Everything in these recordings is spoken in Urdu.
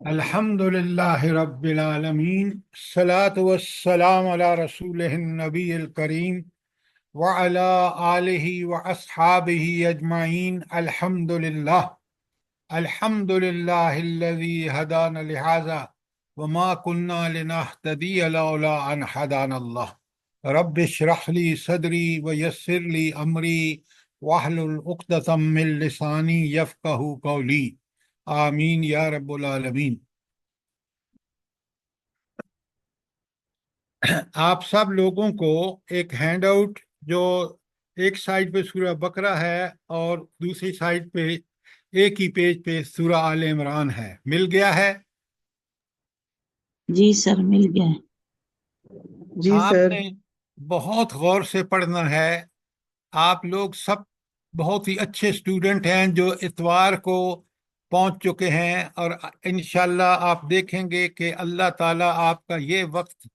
الحمد للہ رب العالمین، الصلاة والسلام علی رسولہ النبی الکریم وعلی آلہ واصحابہ اجمعین۔ الحمد للہ الذی ہدانا لہذا وما کنا لنہتدی لولا ان ہدانا اللہ۔ رب اشرح لی صدری ویسر لی امری واحلل عقدۃ من لسانی یفقہوا قولی، آمین یا رب العالمین۔ آپ سب لوگوں کو ایک ہینڈ آؤٹ جو ایک سائڈ پہ سورہ بقرہ ہے اور دوسری سائڈ پہ ایک ہی پیج پہ سورہ آل عمران ہے، مل گیا ہے؟ جی سر، مل گیا ہے۔ جی آپ سر۔ نے بہت غور سے پڑھنا ہے۔ آپ لوگ سب بہت ہی اچھے اسٹوڈنٹ ہیں جو اتوار کو پہنچ چکے ہیں، اور انشاءاللہ آپ دیکھیں گے کہ اللہ تعالیٰ آپ کا یہ وقت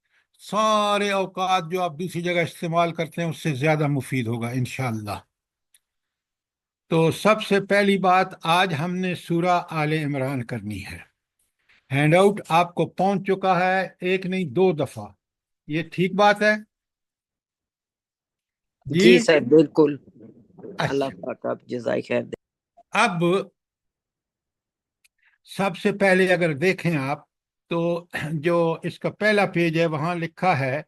سارے اوقات جو آپ دوسری جگہ استعمال کرتے ہیں اس سے زیادہ مفید ہوگا انشاءاللہ۔ تو سب سے پہلی بات، آج ہم نے سورہ آل عمران کرنی ہے۔ ہینڈ آؤٹ آپ کو پہنچ چکا ہے، ایک نہیں 2 دفعہ، یہ ٹھیک بات ہے جی جی؟ سر، بالکل۔ اللہ اچھا، پاک آپ جزائے خیر دے۔ اب سب سے پہلے اگر دیکھیں آپ تو جو اس کا پہلا پیج ہے وہاں لکھا ہے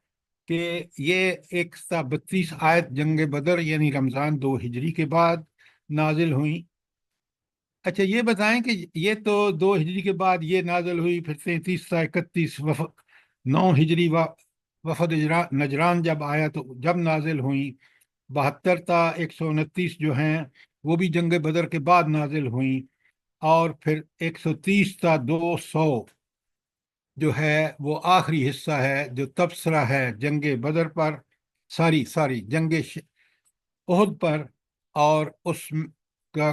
کہ یہ 132 آیت جنگ بدر یعنی رمضان 2 ہجری کے بعد نازل ہوئی۔ اچھا یہ بتائیں کہ یہ تو 2 ہجری کے بعد یہ نازل ہوئی، پھر 33 تا 31 9 ہجری وفد نجران جب آیا تو جب نازل ہوئیں، 72 تا 129 جو ہیں وہ بھی جنگ بدر کے بعد نازل ہوئیں، اور پھر 130 تا 200 جو ہے وہ آخری حصہ ہے جو تبصرہ ہے جنگ بدر پر، ساری جنگ احد پر، اور اس کا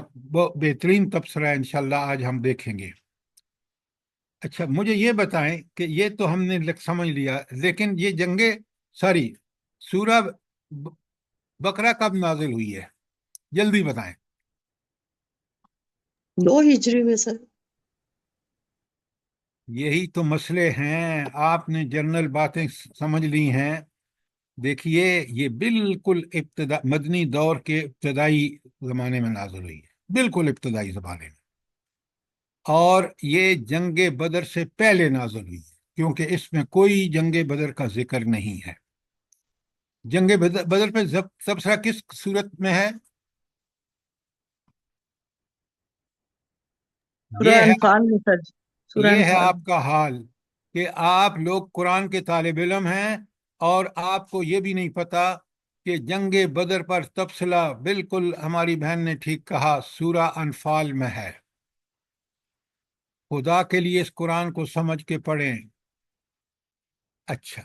بہترین تبصرہ انشاءاللہ آج ہم دیکھیں گے۔ اچھا مجھے یہ بتائیں کہ یہ تو ہم نے سمجھ لیا، لیکن یہ سورہ بقرہ کب نازل ہوئی ہے؟ جلدی بتائیں۔ 2 ہجری میں سر۔ یہی تو مسئلے ہیں، آپ نے جنرل باتیں سمجھ لی ہیں۔ دیکھیے یہ بالکل مدنی دور کے ابتدائی زمانے میں نازل ہوئی ہے، بالکل ابتدائی زمانے میں، اور یہ جنگ بدر سے پہلے نازل ہوئی ہے، کیونکہ اس میں کوئی جنگ بدر کا ذکر نہیں ہے۔ جنگ بدر پہ تبصرہ کس صورت میں ہے؟ سورہ انفال میں سر، سورہ یہ ہے انفال۔ آپ کا حال کہ آپ لوگ قرآن کے طالب علم ہیں اور آپ کو یہ بھی نہیں پتا کہ جنگ بدر پر تبصرہ بالکل ہماری بہن نے ٹھیک کہا سورہ انفال میں ہے۔ خدا کے لیے اس قرآن کو سمجھ کے پڑھیں۔ اچھا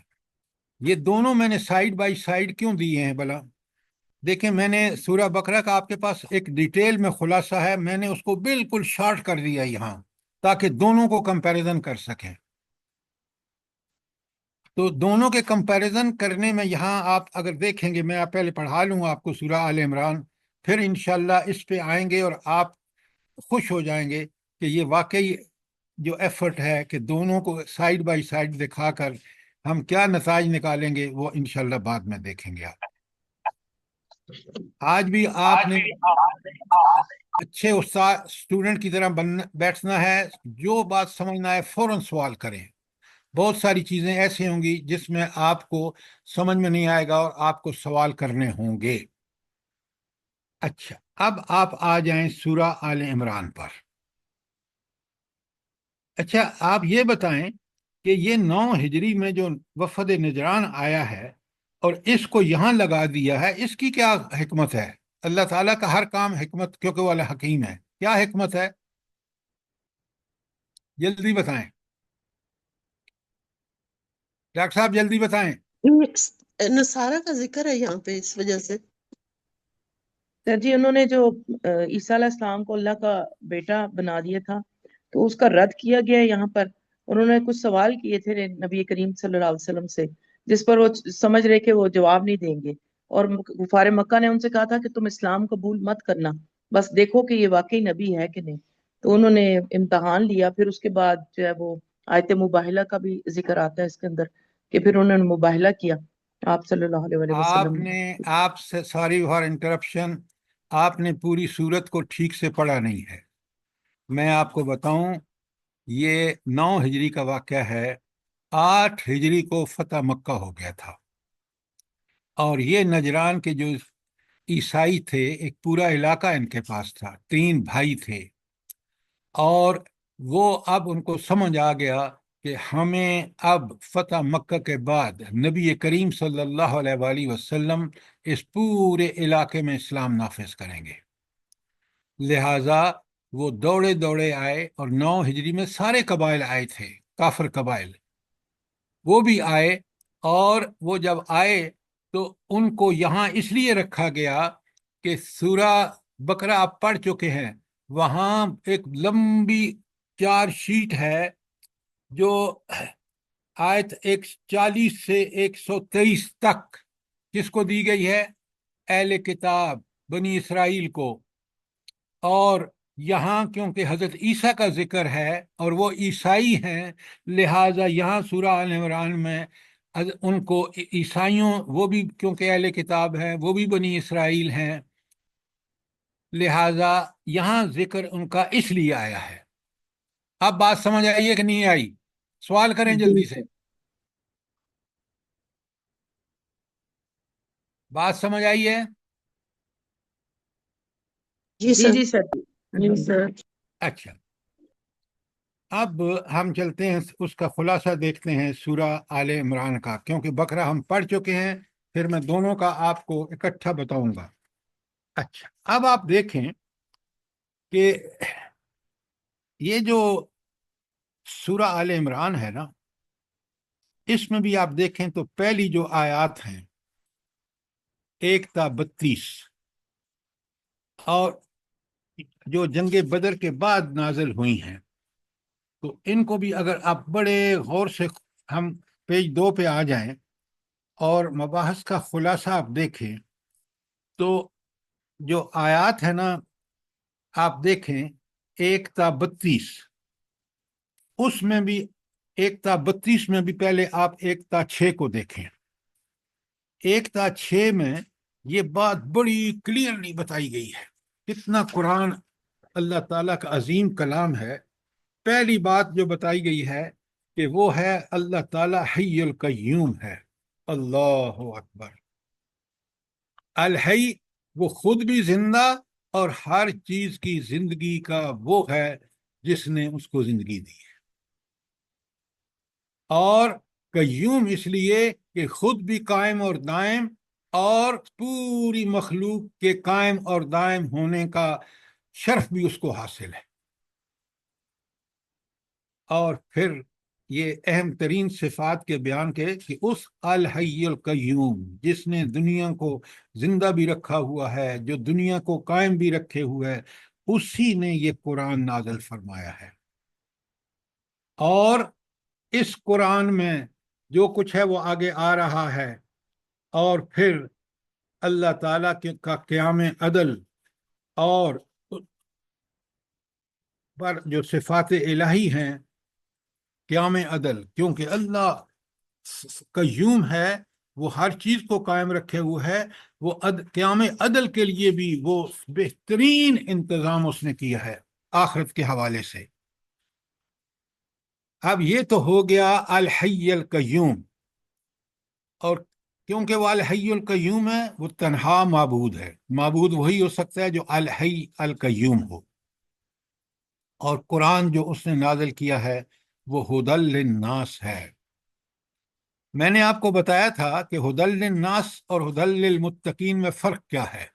یہ دونوں میں نے سائیڈ بائی سائیڈ کیوں دیے ہیں بھلا؟ دیکھیں میں نے سورہ بقرہ کا آپ کے پاس ایک ڈیٹیل میں خلاصہ ہے، میں نے اس کو بالکل شارٹ کر دیا یہاں تاکہ دونوں کو کمپیریزن کر سکیں۔ تو دونوں کے کمپیریزن کرنے میں یہاں آپ اگر دیکھیں گے، میں آپ پہلے پڑھا لوں گا آپ کو سورہ آل عمران، پھر انشاءاللہ اس پہ آئیں گے اور آپ خوش ہو جائیں گے کہ یہ واقعی جو ایفرٹ ہے کہ دونوں کو سائیڈ بائی سائیڈ دکھا کر ہم کیا نتائج نکالیں گے وہ انشاءاللہ بعد میں دیکھیں گے۔ آپ آج بھی آپ نے اچھے استاد اسٹوڈنٹ کی طرح بیٹھنا ہے، جو بات سمجھنا ہے فوراً سوال کریں۔ بہت ساری چیزیں ایسی ہوں گی جس میں آپ کو سمجھ میں نہیں آئے گا اور آپ کو سوال کرنے ہوں گے۔ اچھا اب آپ آ جائیں سورہ آل عمران پر۔ اچھا آپ یہ بتائیں کہ یہ 9 ہجری میں جو وفد نجران آیا ہے اور اس کو یہاں لگا دیا ہے، اس کی کیا حکمت ہے؟ اللہ تعالیٰ کا ہر کام حکمت، کیونکہ وہ حکیم ہے، کیا حکمت ہے؟ جلدی بتائیں ڈاکٹر صاحب، جلدی بتائیں۔ نصارہ کا ذکر ہے یہاں پہ اس وجہ سے سر جی، انہوں نے جو عیسیٰ علیہ السلام کو اللہ کا بیٹا بنا دیا تھا تو اس کا رد کیا گیا ہے یہاں پر۔ انہوں نے کچھ سوال کیے تھے نبی کریم صلی اللہ علیہ وسلم سے، جس پر وہ سمجھ رہے کہ وہ جواب نہیں دیں گے، اور کفار مکہ نے ان سے کہا تھا کہ تم اسلام قبول مت کرنا، بس دیکھو کہ یہ واقعی نبی ہے کہ نہیں۔ تو انہوں نے امتحان لیا، پھر اس کے بعد جو ہے وہ آیت مباہلہ کا بھی ذکر آتا ہے اس کے اندر کہ پھر انہوں نے مباہلہ کیا آپ صلی اللہ علیہ آپ وسلم نے آپ سے سوری فار انٹرپشن، آپ نے پوری سورت کو ٹھیک سے پڑھا نہیں ہے۔ میں آپ کو بتاؤں، یہ 9 ہجری کا واقعہ ہے، 8 ہجری کو فتح مکہ ہو گیا تھا، اور یہ نجران کے جو عیسائی تھے، ایک پورا علاقہ ان کے پاس تھا، 3 بھائی تھے، اور وہ اب ان کو سمجھ آ گیا کہ ہمیں اب فتح مکہ کے بعد نبی کریم صلی اللہ علیہ وآلہ وسلم اس پورے علاقے میں اسلام نافذ کریں گے، لہٰذا وہ دوڑے دوڑے آئے، اور 9 ہجری میں سارے قبائل آئے تھے، کافر قبائل، وہ بھی آئے، اور وہ جب آئے تو ان کو یہاں اس لیے رکھا گیا کہ سورہ بقرہ آپ پڑھ چکے ہیں، وہاں ایک لمبی 4 شیٹ ہے جو آیت 140 سے 123 تک کس کو دی گئی ہے؟ اہل کتاب بنی اسرائیل کو، اور یہاں کیونکہ حضرت عیسیٰ کا ذکر ہے اور وہ عیسائی ہیں، لہٰذا یہاں سورہ آل عمران میں ان کو عیسائیوں، وہ بھی کیونکہ اہل کتاب ہیں، وہ بھی بنی اسرائیل ہیں، لہٰذا یہاں ذکر ان کا اس لیے آیا ہے۔ اب بات سمجھ آئیے کہ نہیں آئی؟ سوال کریں جی جلدی سے، بات سمجھ آئی ہے؟ جی جی سر جی سر جی سر اچھا، اب ہم چلتے ہیں، اس کا خلاصہ دیکھتے ہیں سورہ آل عمران کا، کیونکہ بقرہ ہم پڑھ چکے ہیں، پھر میں دونوں کا آپ کو اکٹھا بتاؤں گا۔ اچھا، اب آپ دیکھیں کہ یہ جو سورہ آل عمران ہے نا، اس میں بھی آپ دیکھیں تو پہلی جو آیات ہیں 1 تا 32، اور جو جنگ بدر کے بعد نازل ہوئی ہیں، تو ان کو بھی اگر آپ بڑے غور سے، ہم پیج 2 پہ آ جائیں اور مباحث کا خلاصہ آپ دیکھیں، تو جو آیات ہے نا، آپ دیکھیں 1 تا 32، اس میں بھی 1 تا 32 میں بھی پہلے آپ 1 تا 6 کو دیکھیں۔ 1 تا 6 میں یہ بات بڑی کلیئرلی بتائی گئی ہے، کتنا قرآن اللہ تعالیٰ کا عظیم کلام ہے۔ پہلی بات جو بتائی گئی ہے کہ وہ ہے اللہ تعالیٰ حی القیوم ہے، اللہ اکبر، الحی، وہ خود بھی زندہ اور ہر چیز کی زندگی کا وہ ہے جس نے اس کو زندگی دی ہے، اور قیوم اس لیے کہ خود بھی قائم اور دائم، اور پوری مخلوق کے قائم اور دائم ہونے کا شرف بھی اس کو حاصل ہے۔ اور پھر یہ اہم ترین صفات کے بیان کے کہ اس الحی القیوم، جس نے دنیا کو زندہ بھی رکھا ہوا ہے، جو دنیا کو قائم بھی رکھے ہوئے ہے، اسی نے یہ قرآن نازل فرمایا ہے۔ اور اس قرآن میں جو کچھ ہے وہ آگے آ رہا ہے، اور پھر اللہ تعالیٰ کا قیام عدل اور پر جو صفات الہی ہیں، قیام عدل، کیونکہ اللہ قیوم ہے، وہ ہر چیز کو قائم رکھے ہوئے ہے، وہ قیام عدل کے لیے بھی وہ بہترین انتظام اس نے کیا ہے آخرت کے حوالے سے۔ اب یہ تو ہو گیا الحی القیوم، اور کیونکہ وہ الحی القیوم ہے، وہ تنہا معبود ہے، معبود وہی ہو سکتا ہے جو الحی القیوم ہو، اور قرآن جو اس نے نازل کیا ہے وہ ہدی للناس ہے۔ میں نے آپ کو بتایا تھا کہ ہدی للناس اور ہدی للمتقین میں فرق کیا ہے؟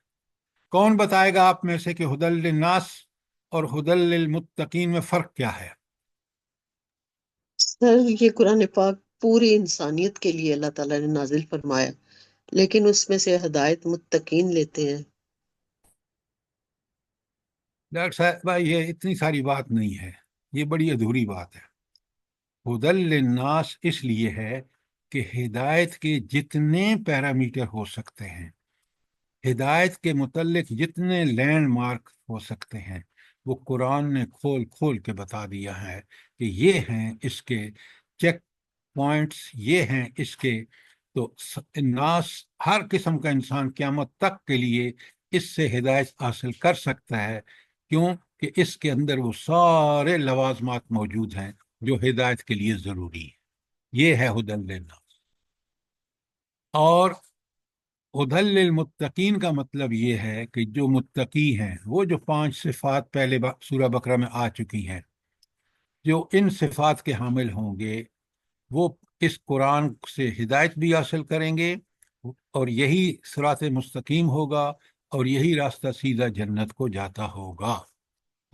کون بتائے گا آپ میں سے کہ ہدی للناس اور ہدی للمتقین میں فرق کیا ہے؟ سر یہ قرآن پاک پوری انسانیت کے لیے اللہ تعالیٰ نے نازل فرمایا، لیکن اس میں سے ہدایت متقین لیتے ہیں۔ ڈاکٹر صاحب بھائی، یہ اتنی ساری بات نہیں ہے، یہ بڑی ادھوری بات ہے۔ ہدی للناس اس لیے ہے کہ ہدایت کے جتنے پیرامیٹر ہو سکتے ہیں، ہدایت کے متعلق جتنے لینڈ مارک ہو سکتے ہیں، وہ قرآن نے کھول کھول کے بتا دیا ہے کہ یہ ہیں اس کے چیک پوائنٹس، یہ ہیں اس کے. تو الناس، ہر قسم کا انسان قیامت تک کے لیے اس سے ہدایت حاصل کر سکتا ہے. کیوں کہ اس کے اندر وہ سارے لوازمات موجود ہیں جو ہدایت کے لیے ضروری ہے. یہ ہے ہدی للناس. اور ہدی للمتقین کا مطلب یہ ہے کہ جو متقی ہیں، وہ جو 5 صفات پہلے سورہ بقرہ میں آ چکی ہیں، جو ان صفات کے حامل ہوں گے وہ اس قرآن سے ہدایت بھی حاصل کریں گے، اور یہی صراط مستقیم ہوگا، اور یہی راستہ سیدھا جنت کو جاتا ہوگا.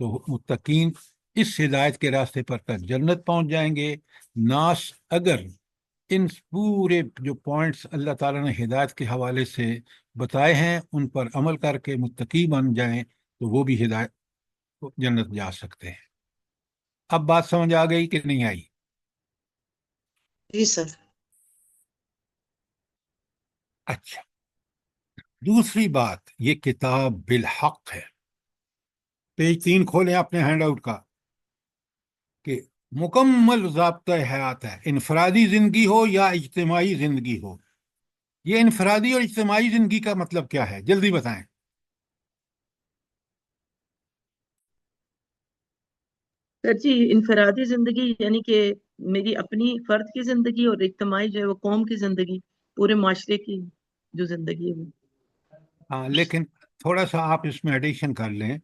تو متقین اس ہدایت کے راستے پر تک جنت پہنچ جائیں گے. ناس اگر ان پورے جو پوائنٹس اللہ تعالیٰ نے ہدایت کے حوالے سے بتائے ہیں ان پر عمل کر کے متقی بن جائیں تو وہ بھی ہدایت جنت جا سکتے ہیں. اب بات سمجھ آ گئی کہ نہیں آئی؟ جی سر. اچھا، دوسری بات، یہ کتاب بالحق ہے. پیج 3 کھولیں اپنے ہینڈ آؤٹ کا، کہ مکمل ضابطۂ حیات ہے، انفرادی زندگی ہو یا اجتماعی زندگی ہو. یہ انفرادی اور اجتماعی زندگی کا مطلب کیا ہے؟ جلدی بتائیں. سر جی، انفرادی زندگی یعنی کہ میری اپنی فرد کی زندگی، اور اجتماعی جو ہے وہ قوم کی زندگی، پورے معاشرے کی جو زندگی ہے وہ. ہاں، لیکن تھوڑا سا آپ اس میں ایڈیشن کر لیں.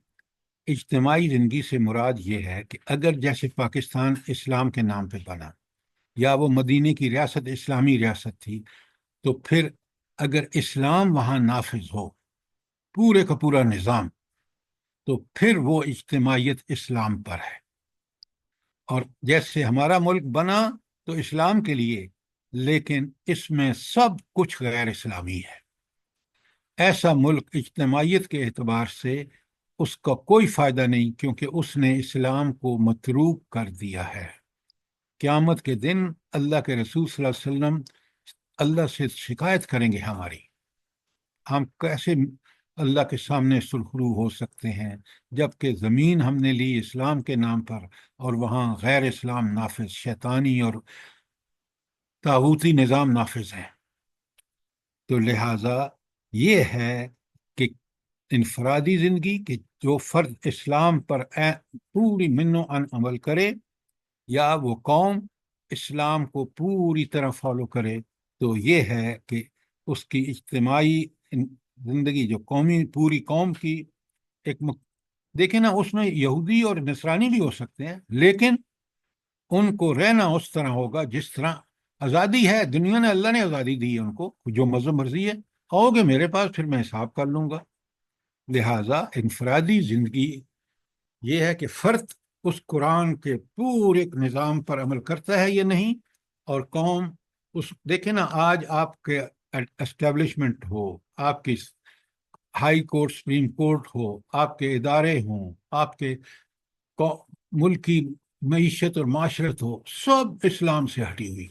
اجتماعی زندگی سے مراد یہ ہے کہ اگر جیسے پاکستان اسلام کے نام پہ بنا، یا وہ مدینے کی ریاست اسلامی ریاست تھی، تو پھر اگر اسلام وہاں نافذ ہو، پورے کا پورا نظام، تو پھر وہ اجتماعیت اسلام پر ہے. اور جیسے ہمارا ملک بنا تو اسلام کے لیے، لیکن اس میں سب کچھ غیر اسلامی ہے. ایسا ملک اجتماعیت کے اعتبار سے اس کا کوئی فائدہ نہیں، کیونکہ اس نے اسلام کو متروک کر دیا ہے. قیامت کے دن اللہ کے رسول صلی اللہ علیہ وسلم اللہ سے شکایت کریں گے ہماری. ہم کیسے اللہ کے سامنے سرخرو ہو سکتے ہیں جبکہ زمین ہم نے لی اسلام کے نام پر، اور وہاں غیر اسلام نافذ، شیطانی اور طاغوتی نظام نافذ ہیں. تو لہٰذا یہ ہے کہ انفرادی زندگی، کہ جو فرد اسلام پر پوری منو ان عمل کرے، یا وہ قوم اسلام کو پوری طرح فالو کرے، تو یہ ہے کہ اس کی اجتماعی زندگی، جو قومی پوری قوم کی ایک دیکھیں نا، اس میں یہودی اور نصرانی بھی ہو سکتے ہیں، لیکن ان کو رہنا اس طرح ہوگا جس طرح آزادی ہے دنیا نے، اللہ نے آزادی دی ہے ان کو، جو مذہب مرضی ہے. آؤ گے میرے پاس، پھر میں حساب کر لوں گا. لہٰذا انفرادی زندگی یہ ہے کہ فرد اس قرآن کے پورے نظام پر عمل کرتا ہے یا نہیں، اور قوم اس. دیکھیں نا، آج آپ کے اسٹیبلشمنٹ ہو، آپ کی ہائی کورٹ، سپریم کورٹ ہو، آپ کے ادارے ہوں، آپ کے ملک کی معیشت اور معاشرت ہو، سب اسلام سے ہٹی ہوئی،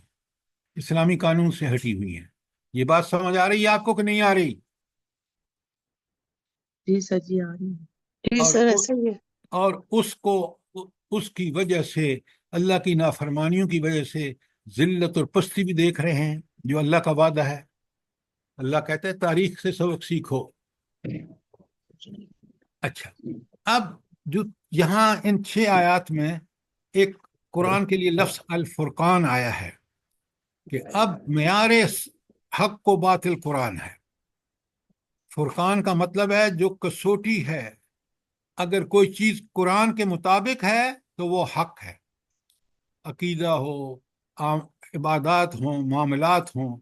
اسلامی قانون سے ہٹی ہوئی ہے. یہ بات سمجھ آ رہی ہے آپ کو کہ نہیں آ رہی؟ جی سر جی، آ رہی ہے. جی اور سر ایسا ہی ہے. اور اس کی وجہ سے، اللہ کی نافرمانیوں کی وجہ سے ذلت اور پستی بھی دیکھ رہے ہیں، جو اللہ کا وعدہ ہے. اللہ کہتا ہے تاریخ سے سبق سیکھو. اچھا، اب جو یہاں ان 6 آیات میں ایک قرآن کے لیے لفظ الفرقان آیا ہے، کہ اب معیار حق و باطل قرآن ہے. فرقان کا مطلب ہے جو کسوٹی ہے. اگر کوئی چیز قرآن کے مطابق ہے تو وہ حق ہے، عقیدہ ہو، عبادات ہوں، معاملات ہوں،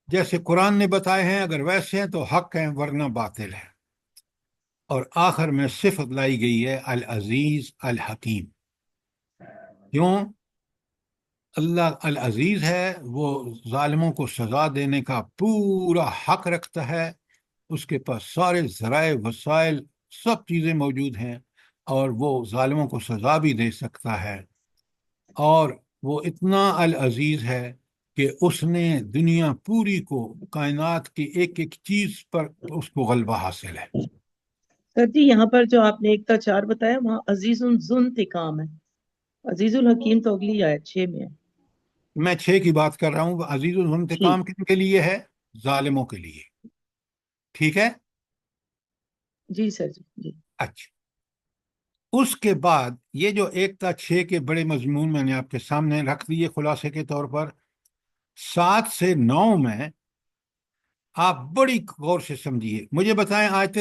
جیسے قرآن نے بتائے ہیں، اگر ویسے ہیں تو حق ہیں، ورنہ باطل ہے. اور آخر میں صفت لائی گئی ہے العزیز الحکیم. کیوں؟ اللہ العزیز ہے، وہ ظالموں کو سزا دینے کا پورا حق رکھتا ہے، اس کے پاس سارے ذرائع وسائل سب چیزیں موجود ہیں، اور وہ ظالموں کو سزا بھی دے سکتا ہے. اور وہ اتنا العزیز ہے کہ اس نے دنیا پوری کو، کائنات کی ایک ایک چیز پر اس کو غلبہ حاصل ہے. سر جی یہاں پر جو آپ نے 1 تا 4 بتایا وہاں عزیز ذو انتقام ہے، عزیز الحکیم تو اگلی آیت 6 میں ہے۔ میں 6 کی بات کر رہا ہوں، عزیز ٹھیک، الانتقام کن کے لیے ہے؟ ظالموں کے لیے، ٹھیک ہے؟ جی سر جی جی۔ اچھا، اس کے بعد یہ جو 1 تا 6 کے بڑے مضمون میں نے آپ کے سامنے رکھ دیے خلاصے کے طور پر، 7 سے 9 میں آپ بڑی غور سے سمجھیے، مجھے بتائیں آیت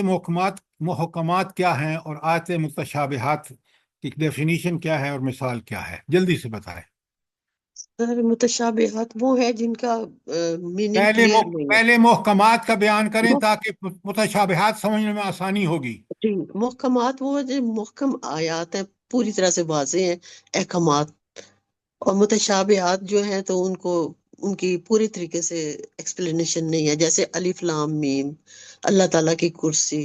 محکمات کیا ہیں اور آیت متشابہات کی ڈیفینیشن کیا ہے اور مثال کیا ہے، جلدی سے بتائیں۔ سر متشابہات وہ ہے جن کا میننگ کلیئر نہیں ہے۔ پہلے محکمات کا بیان کریں تاکہ متشابہات سمجھنے میں آسانی ہوگی۔ جی، محکمات وہ جو محکم آیات ہیں، پوری طرح سے واضح ہیں احکامات، اور متشابہات جو ہیں تو ان کی پوری طریقے سے ایکسپلینیشن نہیں ہے، جیسے الف لام میم، اللہ تعالیٰ کی کرسی،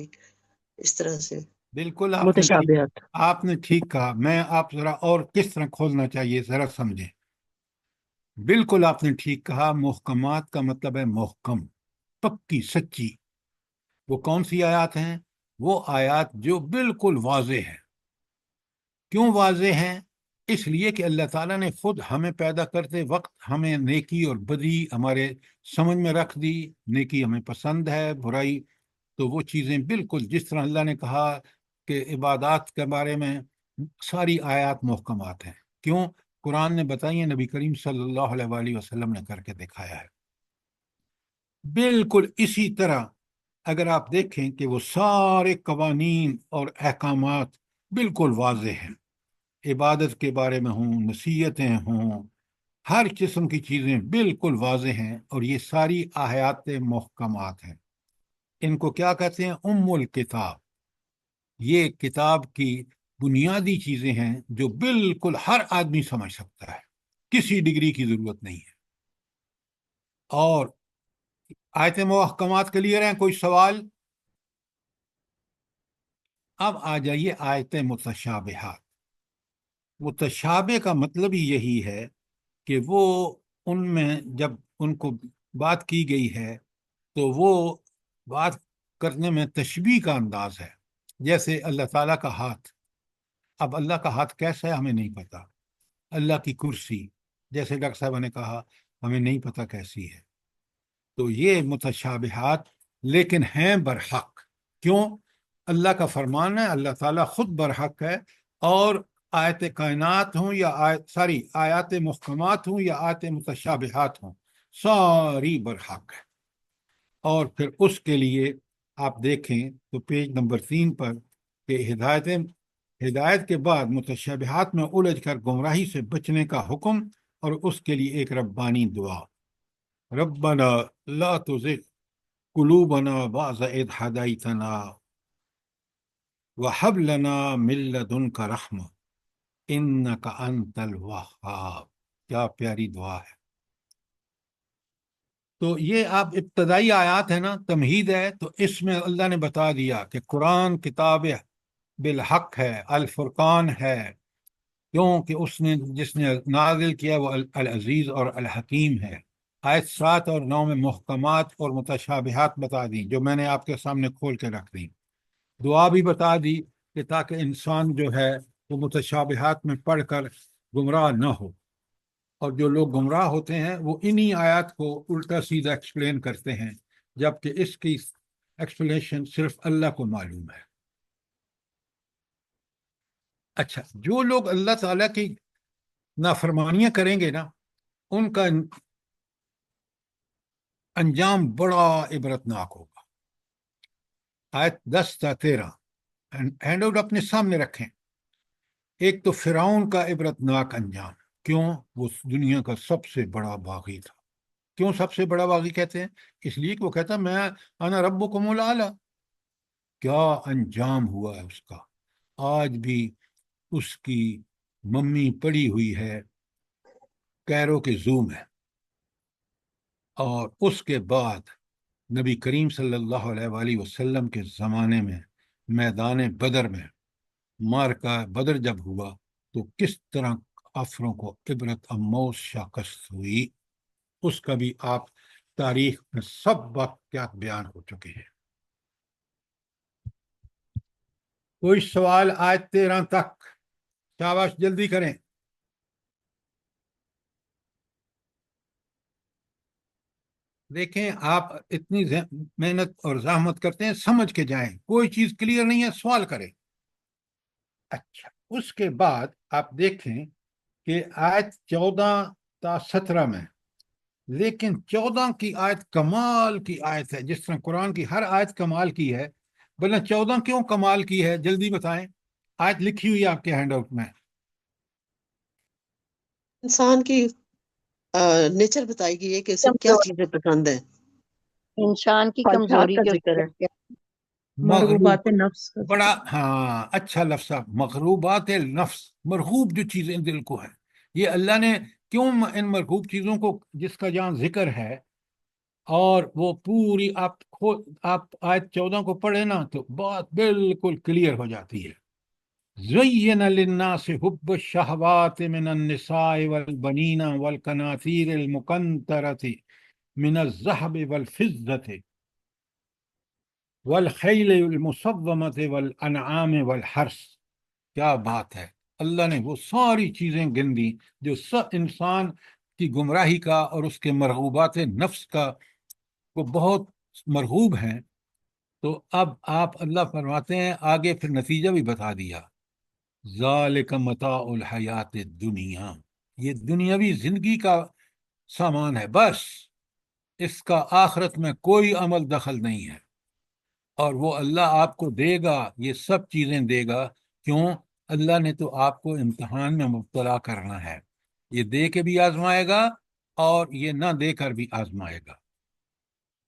اس طرح سے بالکل متشابہات۔ آپ نے ٹھیک کہا، میں آپ ذرا اور کس طرح کھولنا چاہیے ذرا سمجھیں۔ بالکل آپ نے ٹھیک کہا، محکمات کا مطلب ہے محکم، پکی سچی۔ وہ کون سی آیات ہیں؟ وہ آیات جو بالکل واضح ہیں۔ کیوں واضح ہیں؟ اس لیے کہ اللہ تعالیٰ نے خود ہمیں پیدا کرتے وقت ہمیں نیکی اور بدی ہمارے سمجھ میں رکھ دی، نیکی ہمیں پسند ہے، برائی تو وہ چیزیں بالکل جس طرح اللہ نے کہا کہ عبادات کے بارے میں ساری آیات محکمات ہیں۔ کیوں؟ قرآن نے بتائی ہے، نبی کریم صلی اللہ علیہ وآلہ وسلم نے کر کے دکھایا ہے۔ بالکل اسی طرح اگر آپ دیکھیں کہ وہ سارے قوانین اور احکامات بالکل واضح ہیں، عبادت کے بارے میں ہوں، نصیحتیں ہوں، ہر قسم کی چیزیں بالکل واضح ہیں، اور یہ ساری آیات محکمات ہیں۔ ان کو کیا کہتے ہیں؟ الکتاب۔ یہ کتاب کی بنیادی چیزیں ہیں جو بالکل ہر آدمی سمجھ سکتا ہے، کسی ڈگری کی ضرورت نہیں ہے۔ اور آیت محکمات کلیئر ہیں؟ کوئی سوال؟ اب آ جائیے آیت متشابہات۔ متشابہ کا مطلب ہی یہی ہے کہ وہ ان میں جب ان کو بات کی گئی ہے تو وہ بات کرنے میں تشبیہ کا انداز ہے، جیسے اللہ تعالیٰ کا ہاتھ۔ اب اللہ کا ہاتھ کیسا ہے ہمیں نہیں پتا، اللہ کی کرسی جیسے ڈاکٹر صاحب نے کہا ہمیں نہیں پتا کیسی ہے۔ تو یہ متشابہات لیکن ہیں برحق۔ کیوں؟ اللہ کا فرمان ہے، اللہ تعالیٰ خود برحق ہے، اور آیت کائنات ہوں یا آیات محکمات ہوں یا آیت متشابہات ہوں، ساری برحق ہے۔ اور پھر اس کے لیے آپ دیکھیں تو پیج نمبر 3 پر کہ ہدایت کے بعد متشابہات میں الجھ کر گمراہی سے بچنے کا حکم، اور اس کے لیے ایک ربانی دعا، ربنا لا تزغ قلوبنا بعد اذ ہدیتنا وہب لنا من لدنک رحمہ انک انت الوہاب۔ کیا پیاری دعا ہے۔ تو یہ آپ ابتدائی آیات ہے نا، تمہید ہے، تو اس میں اللہ نے بتا دیا کہ قرآن کتاب بالحق ہے، الفرقان ہے، کیونکہ اس نے جس نے نازل کیا وہ العزیز اور الحکیم ہے۔ آیت 7 اور 9 میں محکمات اور متشابہات بتا دی جو میں نے آپ کے سامنے کھول کے رکھ دی۔ دعا بھی بتا دی کہ تاکہ انسان جو ہے وہ متشابہات میں پڑھ کر گمراہ نہ ہو، اور جو لوگ گمراہ ہوتے ہیں وہ انہی آیات کو الٹا سیدھا ایکسپلین کرتے ہیں، جبکہ اس کی ایکسپلینیشن صرف اللہ کو معلوم ہے۔ اچھا، جو لوگ اللہ تعالیٰ کی نافرمانیاں کریں گے نا، ان کا انجام بڑا عبرتناک ہوگا۔ آیت 10 تا 13 ہینڈ آؤٹ اپنے سامنے رکھیں۔ ایک تو فرعون کا عبرتناک انجام، کیوں؟ وہ دنیا کا سب سے بڑا باغی تھا۔ کیوں سب سے بڑا باغی کہتے ہیں؟ اس لیے کہ وہ کہتا میں انا ربکم الاعلی۔ کیا انجام ہوا ہے اس کا، آج بھی اس کی ممی پڑی ہوئی ہے کیرو کے زو میں۔ اور اس کے بعد نبی کریم صلی اللہ علیہ وآلہ وسلم کے زمانے میں میدان بدر میں مارکہ بدر جب ہوا تو کس طرح کافروں کو عبرت آموز شکست ہوئی، اس کا بھی آپ تاریخ میں سب واقعات بیان ہو چکے ہیں۔ کوئی سوال آیت 13 تک؟ شاباش جلدی کریں. دیکھیں آپ اتنی محنت اور زحمت کرتے ہیں، سمجھ کے جائیں. کوئی چیز کلیئر نہیں ہے سوال کریں. اچھا، اس کے بعد آپ دیکھیں کہ آیت 14 تا 17 میں، لیکن 14 کی آیت کمال کی آیت ہے. جس طرح قرآن کی ہر آیت کمال کی ہے، بلکہ 14 کیوں کمال کی ہے جلدی بتائیں. آیت لکھی ہوئی ہے آپ کے ہینڈ آؤٹ میں. انسان کی نیچر بتائی گئی ہے کہ اسے کیا کمزور چیزیں پسند ہیں. انسان کی خواہشات کمزوری کا کے ذکر ہے، ذکر کیا؟ مرغوبات مغروب، نفس کا ذکر بڑا ہے۔ ہاں اچھا لفظ ہے، مغروبات النفس، مرغوب جو چیزیں دل کو ہیں. یہ اللہ نے کیوں ان مرغوب چیزوں کو، جس کا جہاں ذکر ہے، اور وہ پوری آپ آیت 14 کو پڑھیں نا تو بات بالکل کلیئر ہو جاتی ہے. زین للناس حب الشہوات من النساء والبنین والقناطیر المقنطرۃ من الذہب والفضة والخیل المصومۃ والانعام والحرث. کیا بات ہے، اللہ نے وہ ساری چیزیں گن دی جو سب انسان کی گمراہی کا اور اس کے مرغوبات نفس کا وہ بہت مرغوب ہیں. تو اب آپ اللہ فرماتے ہیں آگے، پھر نتیجہ بھی بتا دیا، ذالک متاع الحیات الدنیا، یہ دنیاوی زندگی کا سامان ہے، بس اس کا آخرت میں کوئی عمل دخل نہیں ہے. اور وہ اللہ آپ کو دے گا، یہ سب چیزیں دے گا. کیوں؟ اللہ نے تو آپ کو امتحان میں مبتلا کرنا ہے. یہ دے کے بھی آزمائے گا اور یہ نہ دے کر بھی آزمائے گا.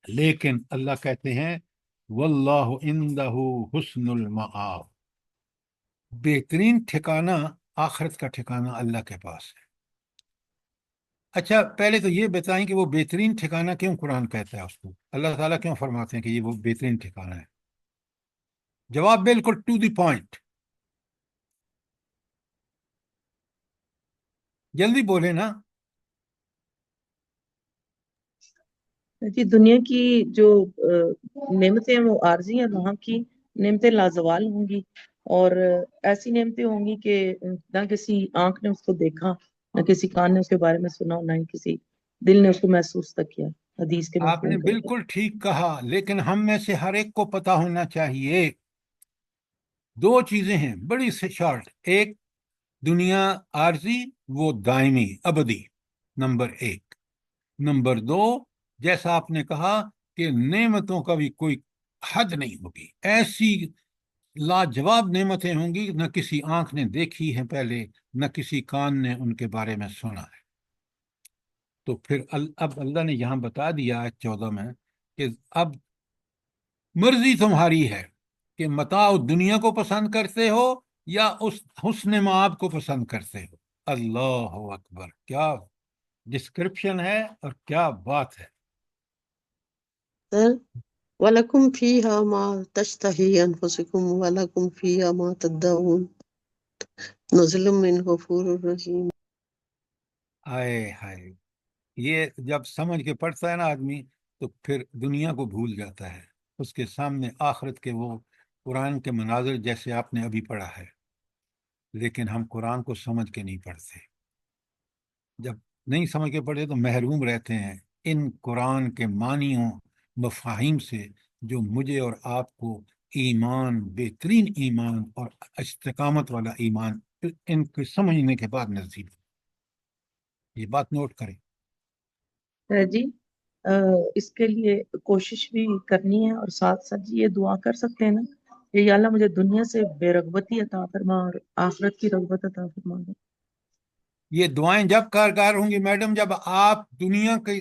لیکن اللہ کہتے ہیں واللہ عندہ حسن المآب، بہترین ٹھکانہ آخرت کا ٹھکانہ اللہ کے پاس ہے. اچھا، پہلے تو یہ بتائیں کہ وہ بہترین ٹھکانہ کیوں قرآن کہتا ہے اس کو؟ اللہ تعالیٰ کیوں فرماتے ہیں کہ یہ وہ بہترین ٹھکانہ ہے؟ جواب بالکل ٹو دی پوائنٹ، جلدی بولے نا. جی، دنیا کی جو نعمتیں ہیں وہ عارضی ہیں، وہاں کی نعمتیں لازوال ہوں گی، اور ایسی نعمتیں ہوں گی کہ نہ کسی آنکھ نے اس کو دیکھا، نہ کسی کان نے اس کے بارے میں سنا، نہ ہی کسی دل نے اس کو محسوس تک کیا. حدیث کے آپ نے مفہوم کے مطابق. بالکل ٹھیک کہا، لیکن ہم میں سے ہر ایک کو پتا ہونا چاہیے دو چیزیں ہیں بڑی سے شارٹ. ایک، دنیا عارضی، وہ دائمی ابدی، نمبر ایک. نمبر دو، جیسا آپ نے کہا کہ نعمتوں کا بھی کوئی حد نہیں ہوگی. ایسی لاجواب نعمتیں ہوں گی نہ کسی آنکھ نے دیکھی ہیں پہلے، نہ کسی کان نے ان کے بارے میں سنا ہے. تو پھر اب اللہ نے یہاں بتا دیا ہے 14 میں کہ اب مرضی تمہاری ہے کہ متاع دنیا کو پسند کرتے ہو یا اس حسن مآب کو پسند کرتے ہو. اللہ اکبر، کیا ڈسکرپشن ہے اور کیا بات ہے. سر وَلَكُمْ فِيهَا مَا تَشْتَهِي أَنفُسُكُمْ وَلَكُمْ فِيهَا مَا تَدَّعُونَ نُزُلٌ مِّنْ غَفُورٍ رَّحِيمٍ. آئے ہائے، یہ جب سمجھ کے پڑھتا ہے نا آدمی تو پھر دنیا کو بھول جاتا ہے. اس کے سامنے آخرت کے وہ قرآن کے مناظر جیسے آپ نے ابھی پڑھا ہے. لیکن ہم قرآن کو سمجھ کے نہیں پڑھتے. جب نہیں سمجھ کے پڑھتے تو محروم رہتے ہیں ان قرآن کے معنیوں، مفاہیم سے، جو مجھے اور آپ کو ایمان، بہترین ایمان اور استقامت والا ایمان ان کو سمجھنے کے بعد نصیب ہو. یہ بات نوٹ کریں. جی، اس کے لیے کوشش بھی کرنی ہے، اور ساتھ ساتھ جی یہ دعا کر سکتے ہیں نا کہ یا اللہ مجھے دنیا سے بے رغبتی عطا فرما اور آخرت کی رغبت عطا فرما دے. یہ دعائیں جب کارگر ہوں گی میڈم جب آپ دنیا کی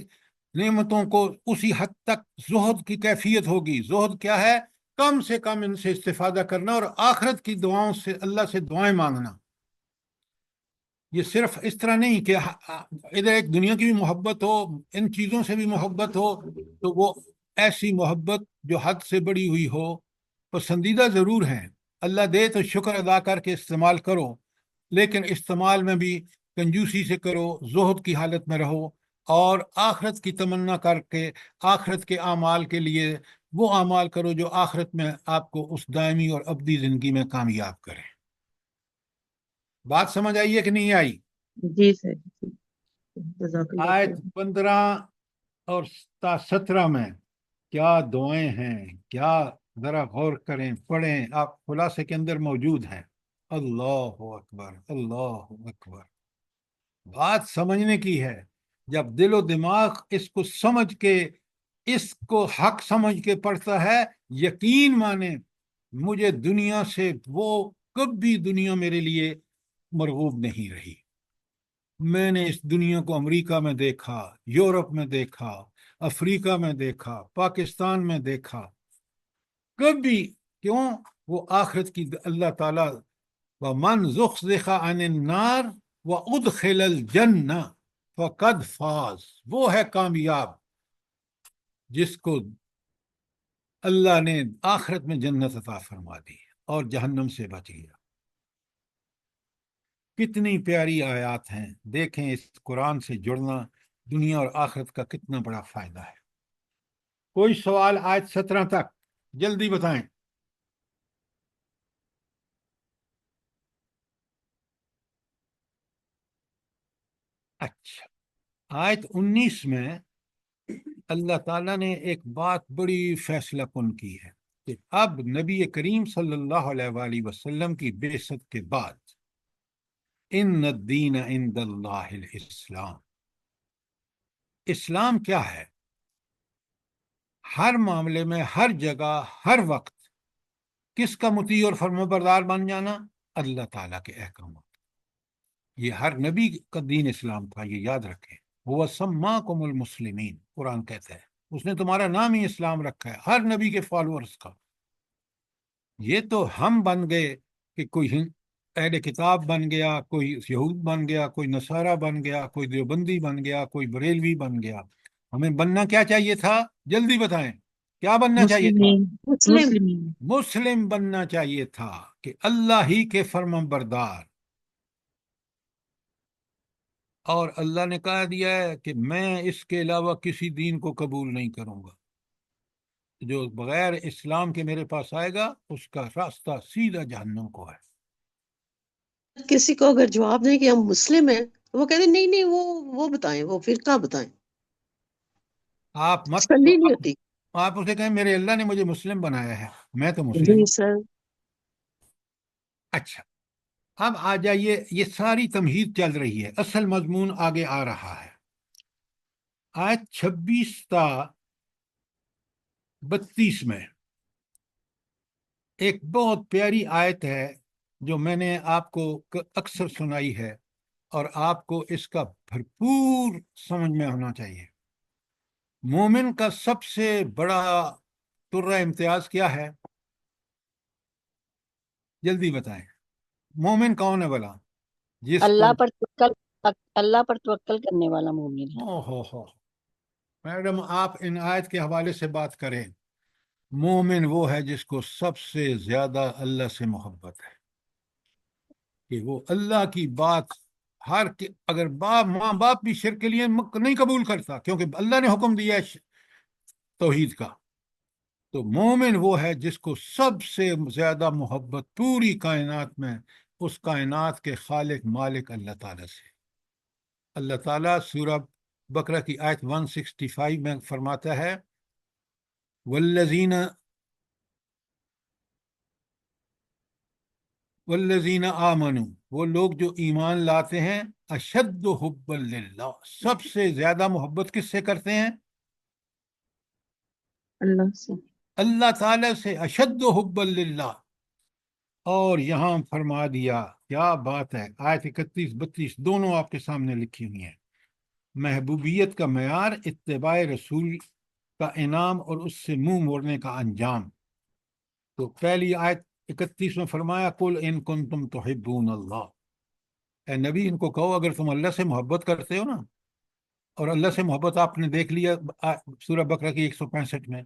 نعمتوں کو اسی حد تک زہد کی کیفیت ہوگی. زہد کیا ہے؟ کم سے کم ان سے استفادہ کرنا اور آخرت کی دعاؤں سے اللہ سے دعائیں مانگنا. یہ صرف اس طرح نہیں کہ ادھر ایک دنیا کی بھی محبت ہو، ان چیزوں سے بھی محبت ہو، تو وہ ایسی محبت جو حد سے بڑی ہوئی ہو. پسندیدہ ضرور ہیں، اللہ دے تو شکر ادا کر کے استعمال کرو، لیکن استعمال میں بھی کنجوسی سے کرو، زہد کی حالت میں رہو، اور آخرت کی تمنا کر کے آخرت کے اعمال کے لیے وہ اعمال کرو جو آخرت میں آپ کو اس دائمی اور ابدی زندگی میں کامیاب کریں۔ بات سمجھ آئی ہے کہ نہیں آئی؟ جی سر جی، جزاک اللہ آیت خیر۔ 15 اور 17 میں کیا دعائیں ہیں، کیا، ذرا غور کریں، پڑھیں، آپ خلاصے کے اندر موجود ہیں۔ اللہ اکبر، اللہ اکبر۔ بات سمجھنے کی ہے۔ جب دل و دماغ اس کو سمجھ کے، اس کو حق سمجھ کے پڑھتا ہے، یقین مانے مجھے دنیا سے وہ کبھی دنیا میرے لیے مرغوب نہیں رہی۔ میں نے اس دنیا کو امریکہ میں دیکھا، یورپ میں دیکھا، افریقہ میں دیکھا، پاکستان میں دیکھا، کبھی، کیوں؟ وہ آخرت کی اللہ تعالیٰ وَمَنْ زُحْزِحَ عَنِ النَّارِ وَأُدْخِلَ الْجَنَّةَ فَقَدْ فَازَ، وہ ہے کامیاب جس کو اللہ نے آخرت میں جنت عطا فرما دی اور جہنم سے بچ گیا۔ کتنی پیاری آیات ہیں، دیکھیں اس قرآن سے جڑنا دنیا اور آخرت کا کتنا بڑا فائدہ ہے۔ کوئی سوال آیت 17 تک؟ جلدی بتائیں۔ اچھا، آیت 19 میں اللہ تعالیٰ نے ایک بات بڑی فیصلہ کن کی ہے کہ اب نبی کریم صلی اللہ علیہ وآلہ وسلم کی بعثت کے بعد ان الدین عند اللہ الاسلام، اسلام کیا ہے؟ ہر معاملے میں، ہر جگہ، ہر وقت کس کا مطیع اور فرمانبردار بن جانا؟ اللہ تعالیٰ کے احکامات۔ یہ ہر نبی کا دین اسلام تھا، یہ یاد رکھیں۔ وہ سماکم المسلمین، قرآن کہتا ہے اس نے تمہارا نام ہی اسلام رکھا ہے، ہر نبی کے فالورز کا۔ یہ تو ہم بن گئے کہ کوئی اہل کتاب بن گیا، کوئی یہود بن گیا، کوئی نصارہ بن گیا، کوئی دیوبندی بن گیا، کوئی بریلوی بن گیا۔ ہمیں بننا کیا چاہیے تھا؟ جلدی بتائیں، کیا بننا چاہیے تھا؟ مسلمین، مسلم۔ مسلمین۔ مسلم بننا چاہیے تھا، کہ اللہ ہی کے فرمان بردار۔ اور اللہ نے کہا دیا ہے کہ میں اس کے علاوہ کسی دین کو قبول نہیں کروں گا، جو بغیر اسلام کے میرے پاس آئے گا اس کا راستہ سیدھا جہنم کو ہے۔ کسی کو اگر جواب دیں کہ ہم مسلم ہیں تو وہ کہتے ہیں نہیں نہیں، وہ بتائیں، وہ فرقہ بتائیں، آپ مت تسلی نہیں ہوتی۔ آپ اسے کہیں میرے اللہ نے مجھے مسلم بنایا ہے، میں تو مسلم جی ہوں۔ سر۔ اچھا، اب آ جائیے، یہ ساری تمہید چل رہی ہے، اصل مضمون آگے آ رہا ہے۔ آیت 26 تا 32 میں ایک بہت پیاری آیت ہے جو میں نے آپ کو اکثر سنائی ہے، اور آپ کو اس کا بھرپور سمجھ میں ہونا چاہیے۔ مومن کا سب سے بڑا ترہ امتیاز کیا ہے؟ جلدی بتائیں، مومن کون ہے بھلا؟ جس کو اللہ پر توکل کرنے والا مومن ہے۔ ہو میڈم، آپ ان آیت کے حوالے سے بات کریں۔ مومن وہ ہے جس کو سب سے زیادہ اللہ سے محبت ہے، کہ وہ اللہ کی بات، اگر ماں باپ بھی شرک کے لیے نہیں قبول کرتا، کیونکہ اللہ نے حکم دیا ہے توحید کا، تو مومن وہ ہے جس کو سب سے زیادہ محبت پوری کائنات میں اس کائنات کے خالق مالک اللہ تعالیٰ سے۔ اللہ تعالیٰ سورہ بقرہ کی آیت 165 میں فرماتا ہے والذین آمنوا، وہ لوگ جو ایمان لاتے ہیں، اشد حبا للہ، سب سے زیادہ محبت کس سے کرتے ہیں؟ اللہ سے۔ اللہ تعالیٰ سے، اشد حبا للہ۔ اور یہاں فرما دیا، کیا بات ہے، آیت 31-32 دونوں آپ کے سامنے لکھی ہوئی ہیں۔ محبوبیت کا معیار اتباع رسول کا انعام اور اس سے منہ موڑنے کا انجام۔ تو پہلی آیت 31 میں فرمایا قل ان کنتم تحبون اللہ، اے نبی ان کو کہو اگر تم اللہ سے محبت کرتے ہو نا، اور اللہ سے محبت آپ نے دیکھ لیا سورہ بقرہ کی 165 میں،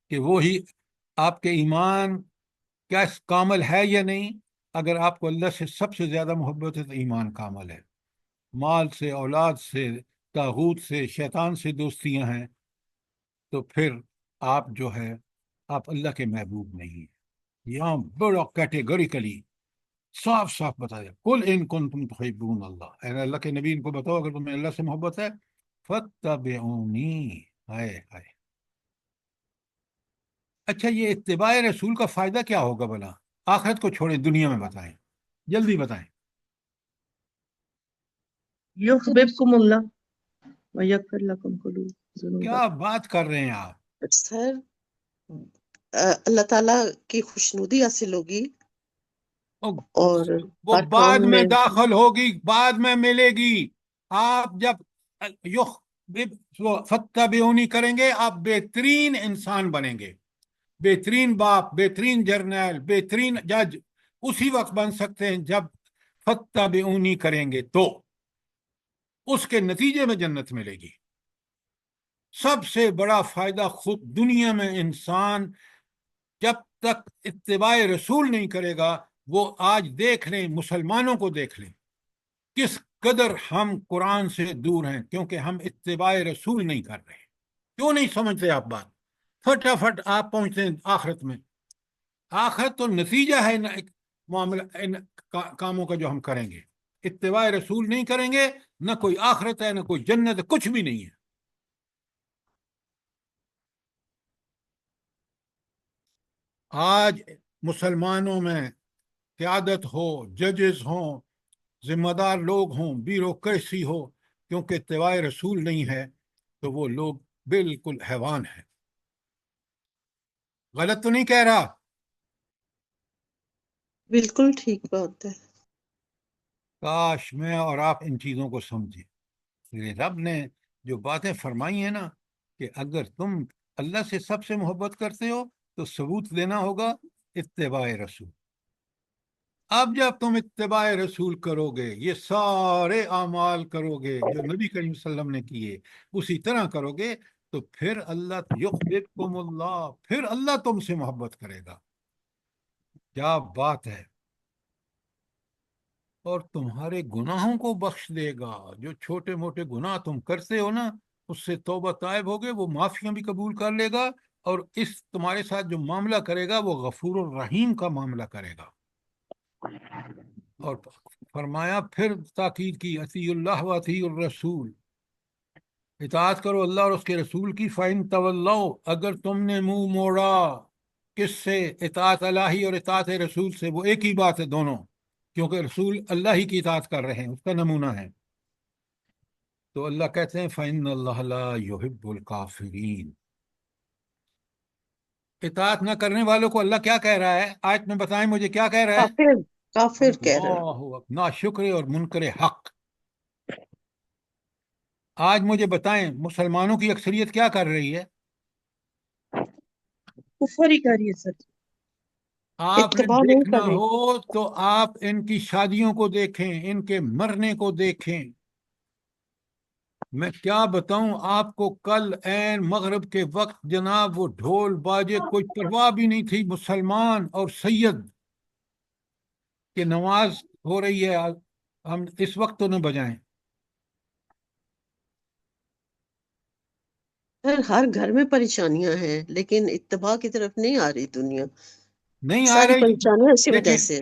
کہ وہی آپ کے ایمان کیا کامل ہے یا نہیں۔ اگر آپ کو اللہ سے سب سے زیادہ محبت ہے تو ایمان کامل ہے۔ مال سے، اولاد سے، طاغوت سے، شیطان سے دوستیاں ہیں، تو پھر آپ جو ہے آپ اللہ کے محبوب نہیں ہیں۔ یہاں بڑا کیٹیگوریکلی صاف صاف بتا دیا، قل ان کنتم تحبون اللہ، اے اللہ کے نبی ان کو بتاؤ اگر تمہیں اللہ سے محبت ہے، فاتبعونی، ہائے ہائے۔ اچھا یہ اتباع رسول کا فائدہ کیا ہوگا بھلا؟ آخرت کو چھوڑیں، دنیا میں بتائیں، جلدی بتائیں۔ یحببکم اللہ ویغفر لکم ذنوبکم۔ کیا بات کر رہے ہیں آپ؟ سر اللہ تعالیٰ کی خوشنودی حاصل ہوگی اور وہ ہر بعد کام میں میں داخل ہوگی، بعد میں ملے گی۔ آپ جب فتبعونی کریں گے آپ بہترین انسان بنیں گے، بہترین باپ، بہترین جرنیل، بہترین جج اسی وقت بن سکتے ہیں جب فتبعونی کریں گے، تو اس کے نتیجے میں جنت ملے گی۔ سب سے بڑا فائدہ خود دنیا میں انسان جب تک اتباع رسول نہیں کرے گا، وہ آج دیکھ لیں، مسلمانوں کو دیکھ لیں کس قدر ہم قرآن سے دور ہیں، کیونکہ ہم اتباع رسول نہیں کر رہے۔ کیوں نہیں سمجھتے آپ بات؟ فٹافٹ آپ پہنچتے ہیں آخرت میں۔ آخرت تو نتیجہ ہے معاملہ ان کاموں کا جو ہم کریں گے۔ اتباع رسول نہیں کریں گے، نہ کوئی آخرت ہے، نہ کوئی جنت ہے، کچھ بھی نہیں ہے۔ آج مسلمانوں میں قیادت ہو، ججز ہوں، ذمہ دار لوگ ہوں، بیوروکریسی ہو، کیونکہ اتباع رسول نہیں ہے تو وہ لوگ بالکل حیوان ہیں۔ غلط تو نہیں کہہ رہا؟ بالکل ٹھیک بات ہے۔ کاش میں اور آپ ان چیزوں کو سمجھیں۔ میرے رب نے جو باتیں فرمائی ہیں نا، کہ اگر تم اللہ سے سب سے محبت کرتے ہو تو ثبوت دینا ہوگا اتباع رسول۔ اب جب تم اتباع رسول کرو گے، یہ سارے اعمال کرو گے جو نبی کریم صلی اللہ علیہ وسلم نے کیے، اسی طرح کرو گے، تو پھر اللہ یحببکم اللہ، پھر اللہ تم سے محبت کرے گا۔ کیا بات ہے! اور تمہارے گناہوں کو بخش دے گا۔ جو چھوٹے موٹے گناہ تم کرتے ہو نا، اس سے توبہ طائب ہوگے، وہ معافیاں بھی قبول کر لے گا، اور اس تمہارے ساتھ جو معاملہ کرے گا وہ غفور الرحیم کا معاملہ کرے گا۔ اور فرمایا پھر تاکید کی، اطیعوا اللہ و اطیعوا الرسول، اطاعت کرو اللہ اور اس کے رسول کی۔ فَإِن تَوَلَّوْا، اگر تم نے منہ موڑا، کس سے؟ اطاعت الہی اور اطاعت رسول سے، وہ ایک ہی بات ہے دونوں، کیونکہ رسول اللہ ہی کی اطاعت کر رہے ہیں، اس کا نمونہ ہے۔ تو اللہ کہتے ہیں فَإِنَّ اللَّهَ لَا يُحِبُّ الْكَافِرِينَ۔ اطاعت نہ کرنے والوں کو اللہ کیا کہہ رہا ہے آیت میں؟ بتائیں مجھے کیا کہہ رہا ہے؟ کافر کافر کہہ رہے ہیں۔ اللہ، ناشکر اور منکر حق۔ آج مجھے بتائیں مسلمانوں کی اکثریت کیا کر رہی ہے؟ کفر ہی کریے سر۔ آپ نے اتباع نہیں دیکھنا کر رہے۔ ہو تو آپ ان کی شادیوں کو دیکھیں، ان کے مرنے کو دیکھیں۔ میں کیا بتاؤں آپ کو، کل عین مغرب کے وقت جناب وہ ڈھول باجے، کوئی پرواہ بھی نہیں تھی، مسلمان اور سید کہ نماز ہو رہی ہے، ہم اس وقت تو نہ بجائیں۔ ہر گھر میں پریشانیاں ہیں، لیکن اتباع کی طرف نہیں آ رہی دنیا۔ نہیں آ ساری رہی، پریشانیاں اسی وجہ لیکن سے۔